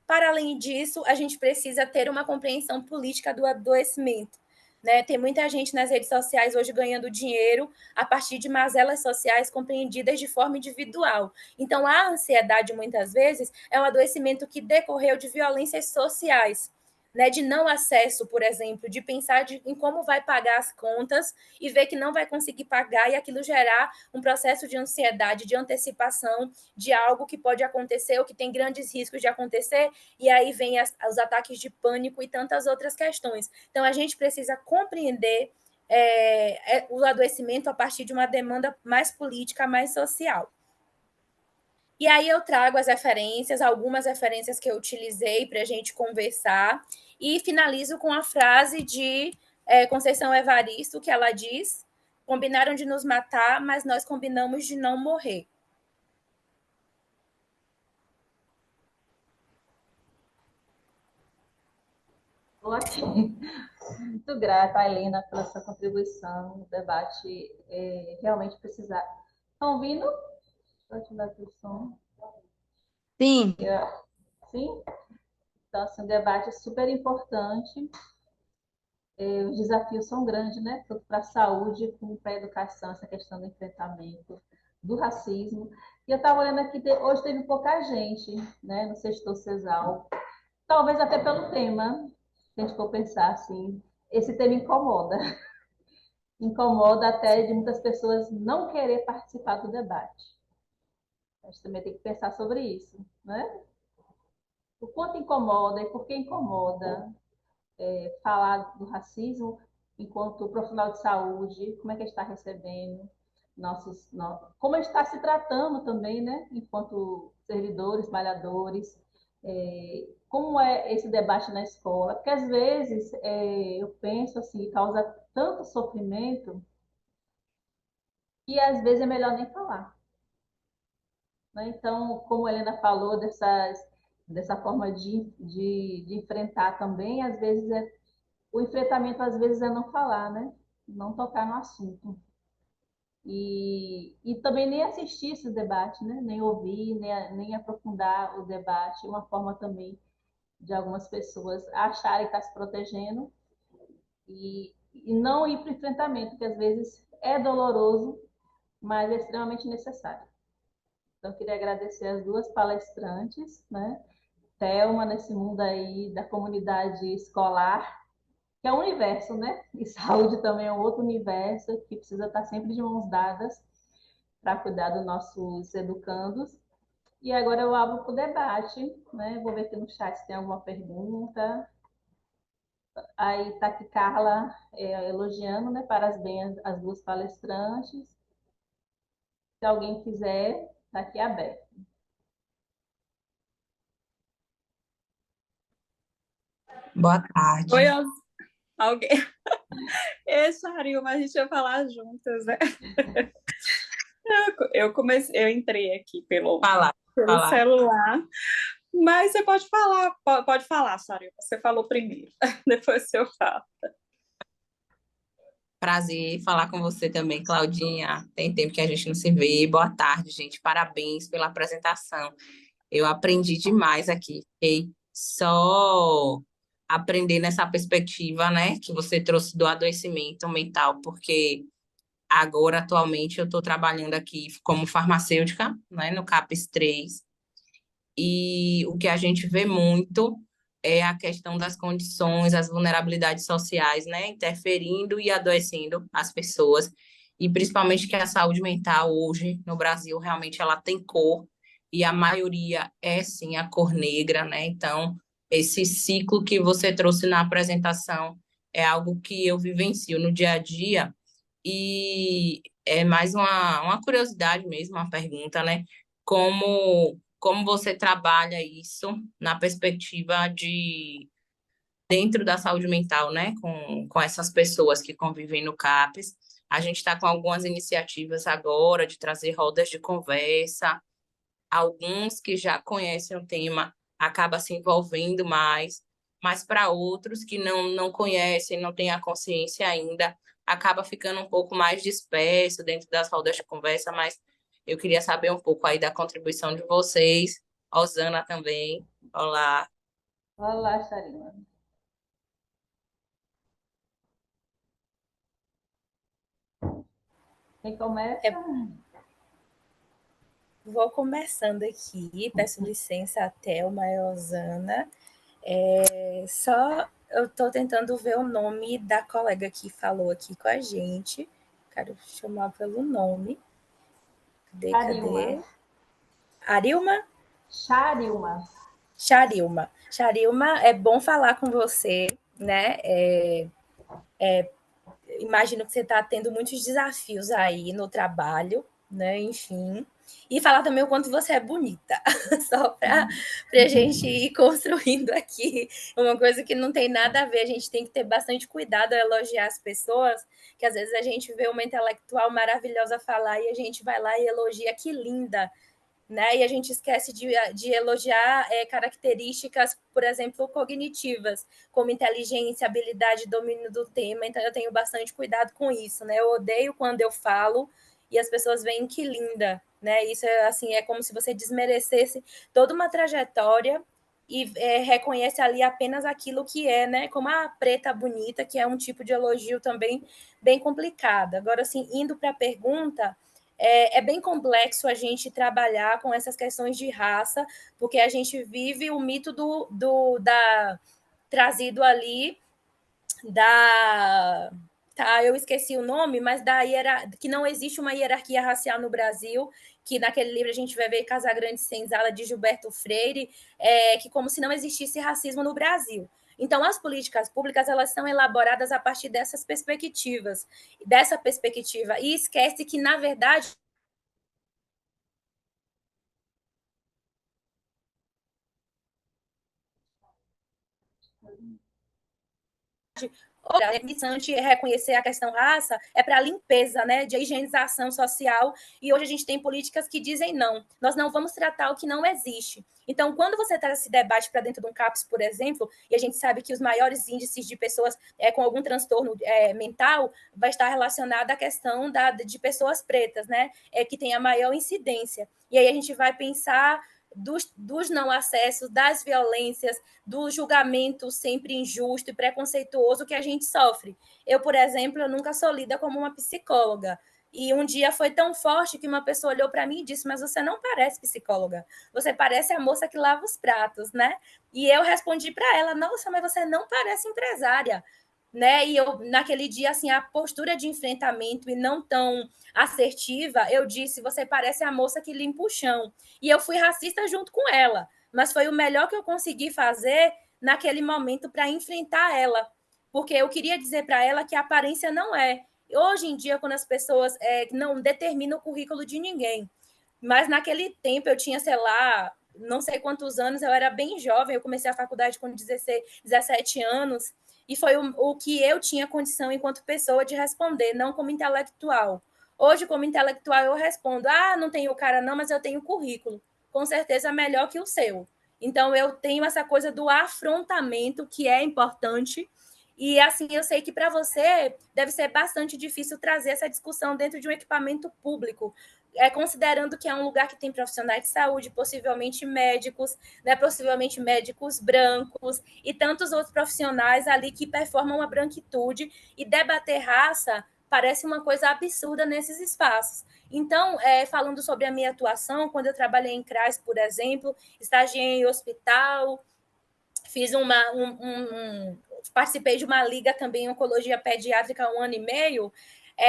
Para além disso, a gente precisa ter uma compreensão política do adoecimento. Né? Tem muita gente nas redes sociais hoje ganhando dinheiro a partir de mazelas sociais compreendidas de forma individual. Então, a ansiedade, muitas vezes, é um adoecimento que decorreu de violências sociais. né, de não acesso, por exemplo, de pensar em como vai pagar as contas e ver que não vai conseguir pagar e aquilo gerar um processo de ansiedade, de antecipação de algo que pode acontecer ou que tem grandes riscos de acontecer, e aí vem os ataques de pânico e tantas outras questões. Então, a gente precisa compreender o adoecimento a partir de uma demanda mais política, mais social. E aí eu trago as referências, algumas referências que eu utilizei para a gente conversar, e finalizo com a frase de Conceição Evaristo, que ela diz: combinaram de nos matar, mas nós combinamos de não morrer. Ótimo. Muito grata, Helena, pela sua contribuição. O debate realmente precisa. Estão ouvindo? Deixa eu ativar aqui o som. Sim. Sim? Então, assim, o debate é super importante. Os desafios são grandes, né? Tanto para a saúde como para a educação, essa questão do enfrentamento do racismo. E eu estava olhando aqui, hoje teve pouca gente, né, no Sextou Sesal. Talvez até pelo tema, se a gente for pensar assim, esse tema incomoda. Incomoda até de muitas pessoas não querer participar do debate. A gente também tem que pensar sobre isso, né? O quanto incomoda e por que incomoda falar do racismo enquanto profissional de saúde, como é que está recebendo como está se tratando também, né? Enquanto servidores, trabalhadores, como é esse debate na escola? Porque às vezes eu penso assim, causa tanto sofrimento que às vezes é melhor nem falar. Né? Então, como a Helena falou, dessa forma de enfrentar também, às vezes o enfrentamento às vezes é não falar, né? Não tocar no assunto. E também nem assistir esses debates, né? Nem ouvir, nem aprofundar o debate, uma forma também de algumas pessoas acharem que está se protegendo e não ir para o enfrentamento, que às vezes é doloroso, mas é extremamente necessário. Então, eu queria agradecer as duas palestrantes, né? Thelma, nesse mundo aí da comunidade escolar, que é um universo, né? E saúde também é um outro universo que precisa estar sempre de mãos dadas para cuidar dos nossos educandos. E agora eu abro para o debate, né? Vou ver aqui no chat se tem alguma pergunta. Aí está aqui Carla elogiando, né? Parabéns as duas palestrantes. Se alguém quiser, está aqui aberto. Boa tarde. Oi, alguém? Sarilma, a gente vai falar juntas, né? Eu entrei aqui pelo celular, mas você pode falar, Sarilma. Você falou primeiro, depois eu falo. Prazer falar com você também, Claudinha. Tem tempo que a gente não se vê. Boa tarde, gente. Parabéns pela apresentação. Eu aprendi demais aqui. Fiquei só aprendendo essa perspectiva, né, que você trouxe do adoecimento mental, porque agora, atualmente, eu estou trabalhando aqui como farmacêutica, né, no CAPES 3, e o que a gente vê muito é a questão das condições, as vulnerabilidades sociais, né, interferindo e adoecendo as pessoas, e principalmente que a saúde mental hoje no Brasil realmente ela tem cor, e a maioria é sim a cor negra, né? Então, esse ciclo que você trouxe na apresentação é algo que eu vivencio no dia a dia, e é mais uma curiosidade mesmo, uma pergunta, né? Como você trabalha isso na perspectiva de dentro da saúde mental, né? Com essas pessoas que convivem no CAPES. A gente está com algumas iniciativas agora de trazer rodas de conversa. Alguns que já conhecem o tema acabam se envolvendo mais, mas para outros que não conhecem, não têm a consciência ainda, acaba ficando um pouco mais disperso dentro das rodas de conversa, mas eu queria saber um pouco aí da contribuição de vocês, Osana também. Olá. Olá, Sarina. Quem começa? Vou começando aqui, peço licença a Thelma e a Osana. Só eu estou tentando ver o nome da colega que falou aqui com a gente. Quero chamar pelo nome. Cadê? Arilma? Charilma. Charilma, é bom falar com você, né? Imagino que você está tendo muitos desafios aí no trabalho, né? Enfim. E falar também o quanto você é bonita, só para a gente ir construindo aqui uma coisa que não tem nada a ver. A gente tem que ter bastante cuidado ao elogiar as pessoas, que às vezes a gente vê uma intelectual maravilhosa falar e a gente vai lá e elogia, que linda, né? E a gente esquece de elogiar características, por exemplo, cognitivas, como inteligência, habilidade, domínio do tema. Então, eu tenho bastante cuidado com isso, né? Eu odeio quando eu falo e as pessoas veem que linda, né? Isso é assim, é como se você desmerecesse toda uma trajetória e reconhece ali apenas aquilo que é, né? Como a preta bonita, que é um tipo de elogio também bem complicado. Agora, assim, indo para a pergunta, é bem complexo a gente trabalhar com essas questões de raça, porque a gente vive o mito trazido ali da. Tá, eu esqueci o nome, mas que não existe uma hierarquia racial no Brasil, que naquele livro a gente vai ver Casagrande Senzala, de Gilberto Freire, que como se não existisse racismo no Brasil. Então, as políticas públicas, elas são elaboradas a partir dessa perspectiva, e esquece que, na verdade, é interessante reconhecer a questão raça, é para a limpeza, né, de higienização social, e hoje a gente tem políticas que dizem não, nós não vamos tratar o que não existe. Então, quando você traz esse debate para dentro de um CAPS, por exemplo, e a gente sabe que os maiores índices de pessoas com algum transtorno mental vai estar relacionado à questão de pessoas pretas, né, que tem a maior incidência. E aí a gente vai pensar dos não acessos, das violências, do julgamento sempre injusto e preconceituoso que a gente sofre. Eu, por exemplo, eu nunca sou lida como uma psicóloga. E um dia foi tão forte que uma pessoa olhou para mim e disse: mas você não parece psicóloga, você parece a moça que lava os pratos, né? E eu respondi para ela: nossa, mas você não parece empresária, né? E eu, naquele dia, assim, a postura de enfrentamento e não tão assertiva, eu disse: você parece a moça que limpa o chão. E eu fui racista junto com ela, mas foi o melhor que eu consegui fazer naquele momento para enfrentar ela, porque eu queria dizer para ela que a aparência não é. Hoje em dia, quando as pessoas não determinam o currículo de ninguém, mas naquele tempo eu tinha, sei lá, não sei quantos anos, eu era bem jovem, eu comecei a faculdade com 16, 17 anos, e foi o que eu tinha condição enquanto pessoa de responder, não como intelectual. Hoje, como intelectual, eu respondo: ah, não tenho cara não, mas eu tenho currículo. Com certeza melhor que o seu. Então, eu tenho essa coisa do afrontamento, que é importante, e assim, eu sei que para você deve ser bastante difícil trazer essa discussão dentro de um equipamento público, considerando que é um lugar que tem profissionais de saúde, possivelmente médicos, né, possivelmente médicos brancos e tantos outros profissionais ali que performam a branquitude, e debater raça parece uma coisa absurda nesses espaços. Então, falando sobre a minha atuação, quando eu trabalhei em CRAS, por exemplo, estagiei em hospital, fiz participei de uma liga também em oncologia pediátrica há 1 ano e meio.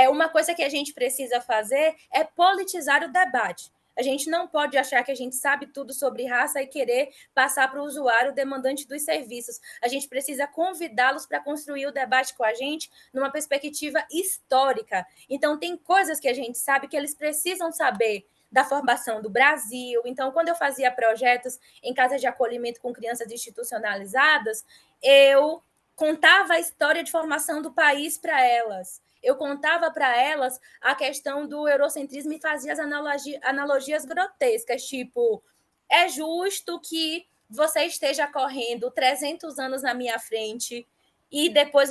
Uma coisa que a gente precisa fazer é politizar o debate. A gente não pode achar que a gente sabe tudo sobre raça e querer passar para o usuário demandante dos serviços. A gente precisa convidá-los para construir o debate com a gente numa perspectiva histórica. Então, tem coisas que a gente sabe que eles precisam saber da formação do Brasil. Então, quando eu fazia projetos em casas de acolhimento com crianças institucionalizadas, eu contava a história de formação do país para elas. Eu contava para elas a questão do eurocentrismo e fazia as analogias grotescas, tipo: é justo que você esteja correndo 300 anos na minha frente e depois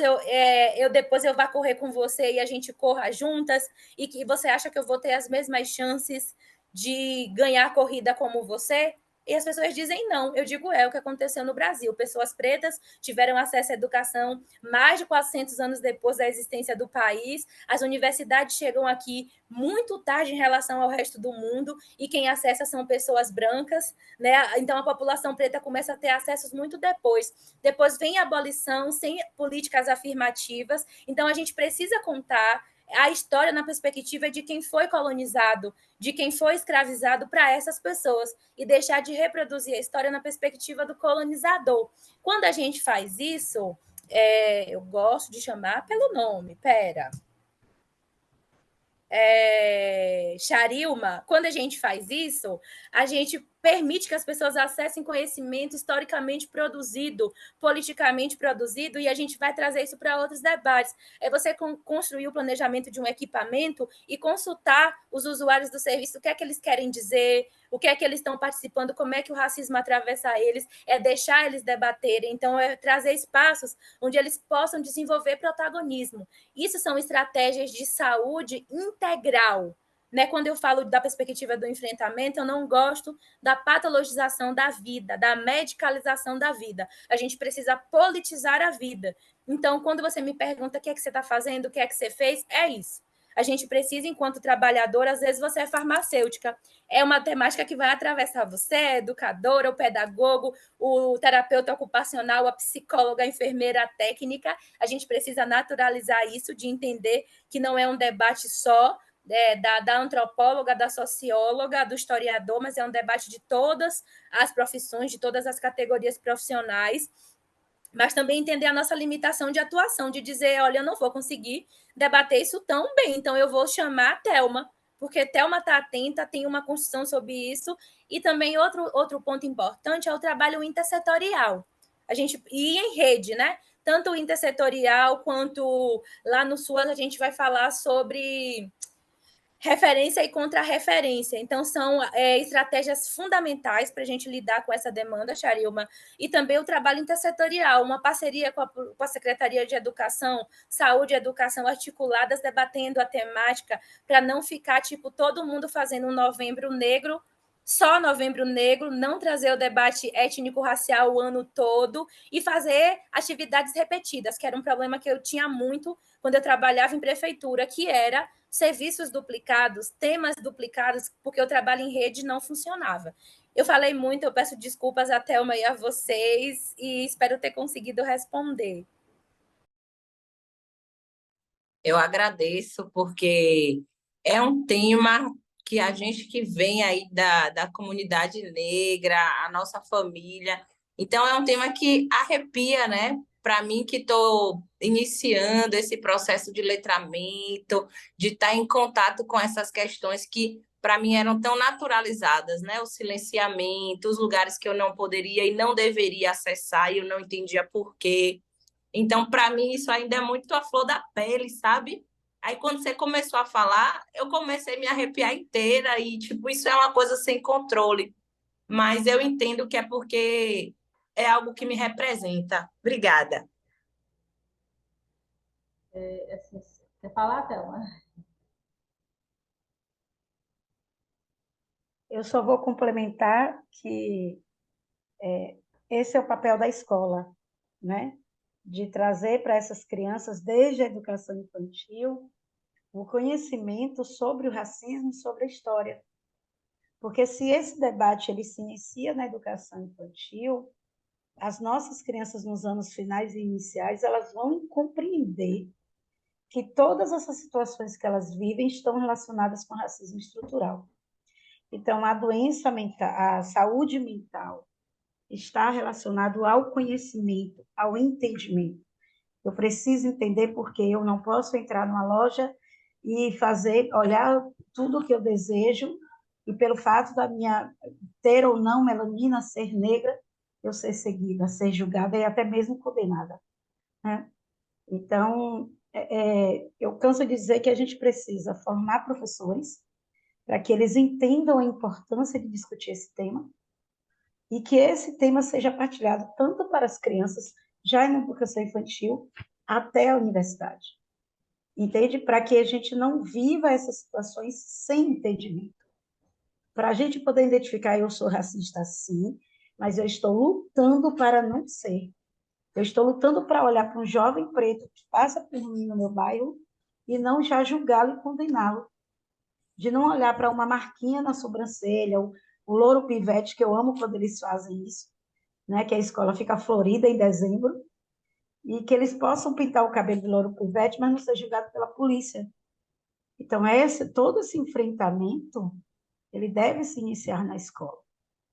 depois eu vá correr com você e a gente corra juntas, e que você acha que eu vou ter as mesmas chances de ganhar a corrida como você? E as pessoas dizem não. Eu digo, é o que aconteceu no Brasil. Pessoas pretas tiveram acesso à educação mais de 400 anos depois da existência do país. As universidades chegam aqui muito tarde em relação ao resto do mundo, e quem acessa são pessoas brancas, né? Então a população preta começa a ter acessos muito depois. Depois vem a abolição sem políticas afirmativas. Então a gente precisa contar a história na perspectiva de quem foi colonizado, de quem foi escravizado, para essas pessoas, e deixar de reproduzir a história na perspectiva do colonizador. Quando a gente faz isso, eu gosto de chamar pelo nome, Sharilma, quando a gente faz isso, a gente permite que as pessoas acessem conhecimento historicamente produzido, politicamente produzido, e a gente vai trazer isso para outros debates. É você construir o planejamento de um equipamento e consultar os usuários do serviço, o que é que eles querem dizer, o que é que eles estão participando, como é que o racismo atravessa eles, é deixar eles debaterem. Então, é trazer espaços onde eles possam desenvolver protagonismo. Isso são estratégias de saúde integral. Né? Quando eu falo da perspectiva do enfrentamento, eu não gosto da patologização da vida, da medicalização da vida. A gente precisa politizar a vida. Então, quando você me pergunta o que é que você está fazendo, o que é que você fez, é isso. A gente precisa, enquanto trabalhador, às vezes você é farmacêutica, é uma temática que vai atravessar você, a educadora, o pedagogo, o terapeuta ocupacional, a psicóloga, a enfermeira, a técnica. A gente precisa naturalizar isso, de entender que não é um debate só da antropóloga, da socióloga, do historiador, mas é um debate de todas as profissões, de todas as categorias profissionais, mas também entender a nossa limitação de atuação, de dizer, olha, eu não vou conseguir debater isso tão bem, então eu vou chamar a Thelma, porque Thelma está atenta, tem uma construção sobre isso, e também outro ponto importante é o trabalho intersetorial. A gente ir em rede, né? Tanto o intersetorial quanto lá no SUAS a gente vai falar sobre referência e contra-referência. Então, são estratégias fundamentais para a gente lidar com essa demanda, Sharilma, e também o trabalho intersetorial, uma parceria com a Secretaria de Educação, Saúde e Educação articuladas, debatendo a temática, para não ficar, tipo, todo mundo fazendo um novembro negro, só novembro negro, não trazer o debate étnico-racial o ano todo e fazer atividades repetidas, que era um problema que eu tinha muito quando eu trabalhava em prefeitura, que era serviços duplicados, temas duplicados, porque o trabalho em rede não funcionava. Eu falei muito, eu peço desculpas a Thelma e a vocês, e espero ter conseguido responder. Eu agradeço, porque é um tema que a gente que vem aí da comunidade negra, a nossa família, então é um tema que arrepia, né? Para mim, que estou iniciando esse processo de letramento, de estar em contato com essas questões que para mim eram tão naturalizadas, né? O silenciamento, os lugares que eu não poderia e não deveria acessar, e eu não entendia por quê. Então, para mim, isso ainda é muito a flor da pele, sabe? Aí, quando você começou a falar, eu comecei a me arrepiar inteira e, tipo, isso é uma coisa sem controle. Mas eu entendo que é porque é algo que me representa. Obrigada. Assim, quer falar, Thelma? Eu só vou complementar que esse é o papel da escola, né? De trazer para essas crianças, desde a educação infantil, o conhecimento sobre o racismo, sobre a história. Porque se esse debate ele se inicia na educação infantil, as nossas crianças nos anos finais e iniciais, elas vão compreender que todas essas situações que elas vivem estão relacionadas com racismo estrutural. Então, a doença mental, a saúde mental está relacionado ao conhecimento, ao entendimento. Eu preciso entender porque eu não posso entrar numa loja e fazer, olhar tudo o que eu desejo, e pelo fato da minha ter ou não melanina, ser negra, eu ser seguida, ser julgada e até mesmo condenada, né? Então, eu canso de dizer que a gente precisa formar professores para que eles entendam a importância de discutir esse tema e que esse tema seja partilhado tanto para as crianças, já na educação infantil, até a universidade. Entende? Para que a gente não viva essas situações sem entendimento. para a gente poder identificar, eu sou racista sim, mas eu estou lutando para não ser. Eu estou lutando para olhar para um jovem preto que passa por mim no meu bairro e não já julgá-lo e condená-lo. De não olhar para uma marquinha na sobrancelha, o louro pivete, que eu amo quando eles fazem isso, né? Que a escola fica florida em dezembro, e que eles possam pintar o cabelo de louro pivete, mas não ser julgado pela polícia. Então, todo esse enfrentamento, ele deve se iniciar na escola,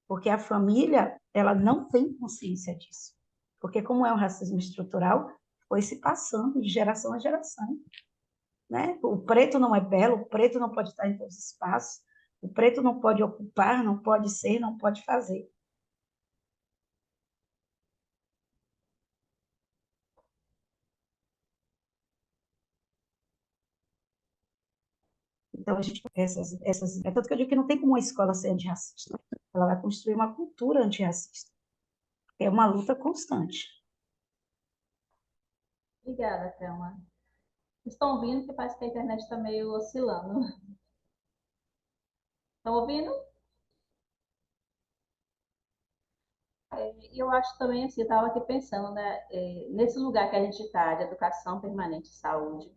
porque a família, ela não tem consciência disso. Porque como é um racismo estrutural, foi se passando de geração a geração, né? O preto não é belo, o preto não pode estar em todos os espaços, o preto não pode ocupar, não pode ser, não pode fazer. Então, a gente, é tanto que eu digo que não tem como uma escola ser antirracista. Ela vai construir uma cultura antirracista. É uma luta constante. Obrigada, Thelma. Estão ouvindo que parece que a internet está meio oscilando. Estão ouvindo? E eu acho também assim, eu estava aqui pensando, né, nesse lugar que a gente está, de educação permanente e saúde,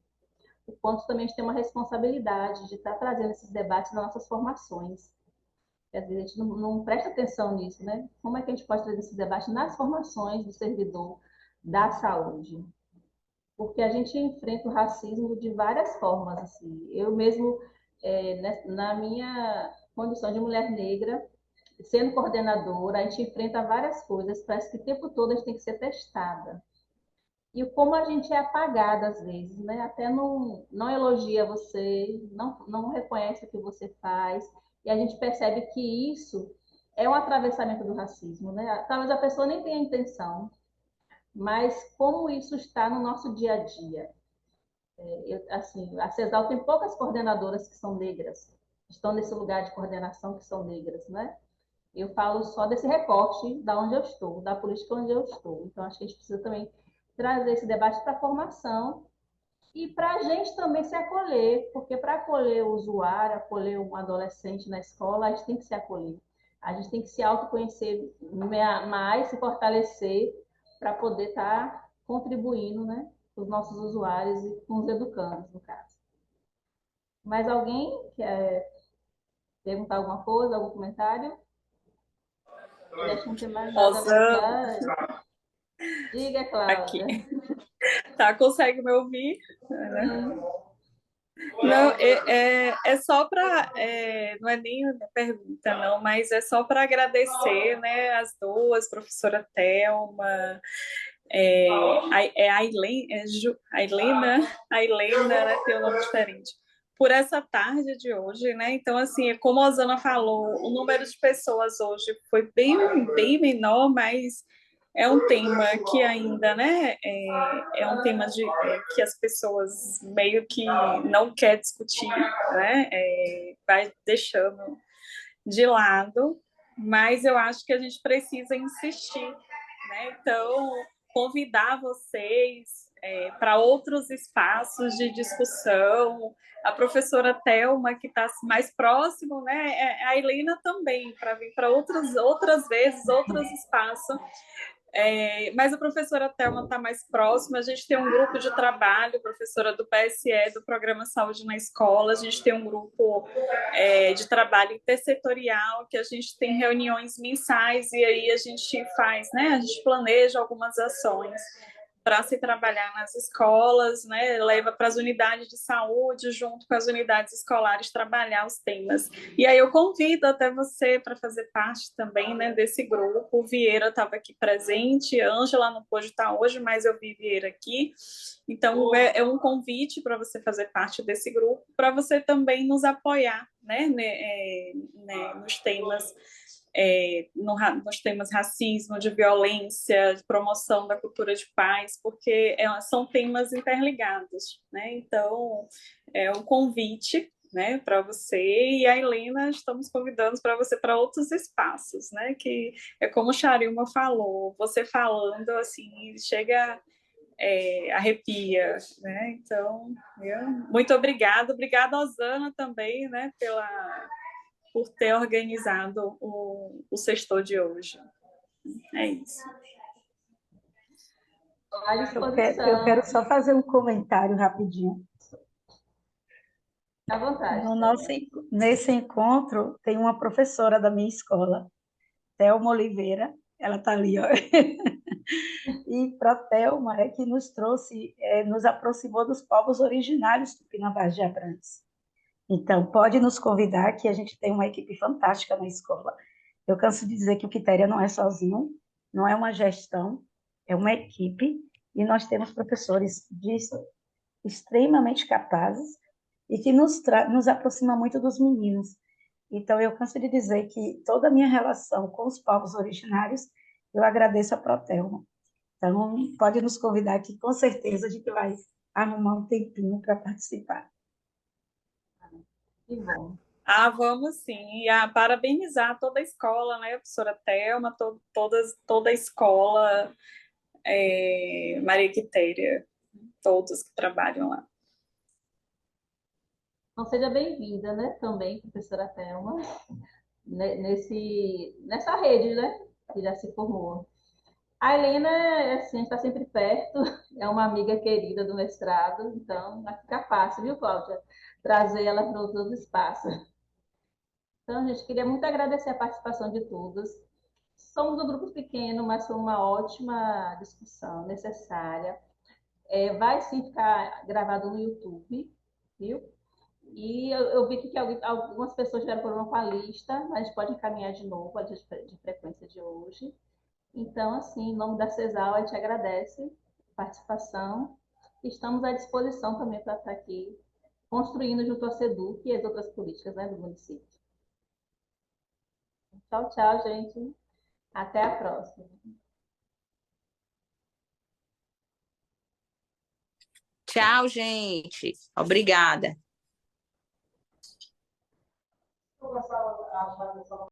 o quanto também a gente tem uma responsabilidade de estar trazendo esses debates nas nossas formações. Que às vezes a gente não presta atenção nisso, né? Como é que a gente pode trazer esse debate nas formações do servidor da saúde? Porque a gente enfrenta o racismo de várias formas, assim. Eu mesmo, na minha condição de mulher negra, sendo coordenadora, a gente enfrenta várias coisas, parece que o tempo todo a gente tem que ser testada. E como a gente é apagada às vezes, né? Até não elogia você, não reconhece o que você faz, e a gente percebe que isso é um atravessamento do racismo, né? Talvez a pessoa nem tenha intenção, mas como isso está no nosso dia a dia. Assim, a CESAL tem poucas coordenadoras que são negras, estão nesse lugar de coordenação que são negras, né? Eu falo só desse recorte da onde eu estou, da política onde eu estou. Então, acho que a gente precisa também trazer esse debate para a formação e para a gente também se acolher, porque para acolher o usuário, acolher um adolescente na escola, a gente tem que se acolher. A gente tem que se autoconhecer mais, se fortalecer para poder estar contribuindo, né, com os nossos usuários e com os educandos, no caso. Mais alguém quer perguntar alguma coisa, algum comentário? Eu acho que não tem mais nada a Rosana, agregar. Diga, aqui. Cláudia. Tá, consegue me ouvir? Sim. Não, é só para, não é nem uma pergunta, não, mas é só para agradecer, né, as duas, professora Thelma, a Helena, né, tem um nome diferente, por essa tarde de hoje, né? Então, assim, como a Osana falou, o número de pessoas hoje foi bem menor, mas é um tema que ainda, né, é um tema que as pessoas meio que não quer discutir, né, vai deixando de lado, mas eu acho que a gente precisa insistir, né? Então, convidar vocês para outros espaços de discussão, a professora Thelma, que está mais próximo, né? A Helena também, para vir para outras vezes, outros espaços. Mas a professora Thelma está mais próxima, a gente tem um grupo de trabalho, professora do PSE, do Programa Saúde na Escola, a gente tem um grupo de trabalho intersetorial, que a gente tem reuniões mensais, e aí a gente faz, né, a gente planeja algumas ações para se trabalhar nas escolas, né, leva para as unidades de saúde, junto com as unidades escolares, trabalhar os temas. E aí eu convido até você para fazer parte também, né, desse grupo. O Vieira estava aqui presente, a Ângela não pôde estar hoje, mas eu vi Vieira aqui. Então, é um convite para você fazer parte desse grupo, para você também nos apoiar, né, nos temas nos temas racismo, de violência, de promoção da cultura de paz, porque são temas interligados, né? Então, é um convite, né, para você e a Helena, estamos convidando para você para outros espaços, né? Que é como o Charilma falou, você falando assim, chega arrepia, né? Então, muito obrigada, Osana também, né, por ter organizado o sextor de hoje. É isso. À Eu disposição, quero só fazer um comentário rapidinho. à vontade, No Thelma. nesse encontro, tem uma professora da minha escola, Thelma Oliveira, ela está ali, ó. E para Thelma é que nos trouxe, nos aproximou dos povos originários tupinambás de Abrantes. Então, pode nos convidar, que a gente tem uma equipe fantástica na escola. Eu canso de dizer que o Quitéria não é sozinho, não é uma gestão, é uma equipe, e nós temos professores extremamente capazes e que nos aproxima muito dos meninos. Então, eu canso de dizer que toda a minha relação com os povos originários, eu agradeço a Protelma. Então, pode nos convidar que, com certeza, a gente vai arrumar um tempinho para participar. Que bom. Vamos sim. E parabenizar toda a escola, né, professora Thelma, toda a escola Maria Quitéria, todos que trabalham lá. Então, seja bem-vinda, né, também, professora Thelma, nessa rede, né, que já se formou. A Helena, assim, está sempre perto, é uma amiga querida do mestrado, então vai ficar fácil, viu, Cláudia? Trazer ela para outros espaços. Então, gente, queria muito agradecer a participação de todos. Somos um grupo pequeno, mas foi uma ótima discussão, necessária. Vai sim ficar gravado no YouTube, viu? E eu vi que algumas pessoas tiveram problema com a lista, mas a gente pode encaminhar de novo a de frequência de hoje. Então, assim, em nome da CESAL, a gente agradece a participação. Estamos à disposição também para estar aqui construindo junto à SEDUC e as outras políticas, né, do município. Tchau, tchau, gente. Até a próxima. Tchau, gente. Obrigada.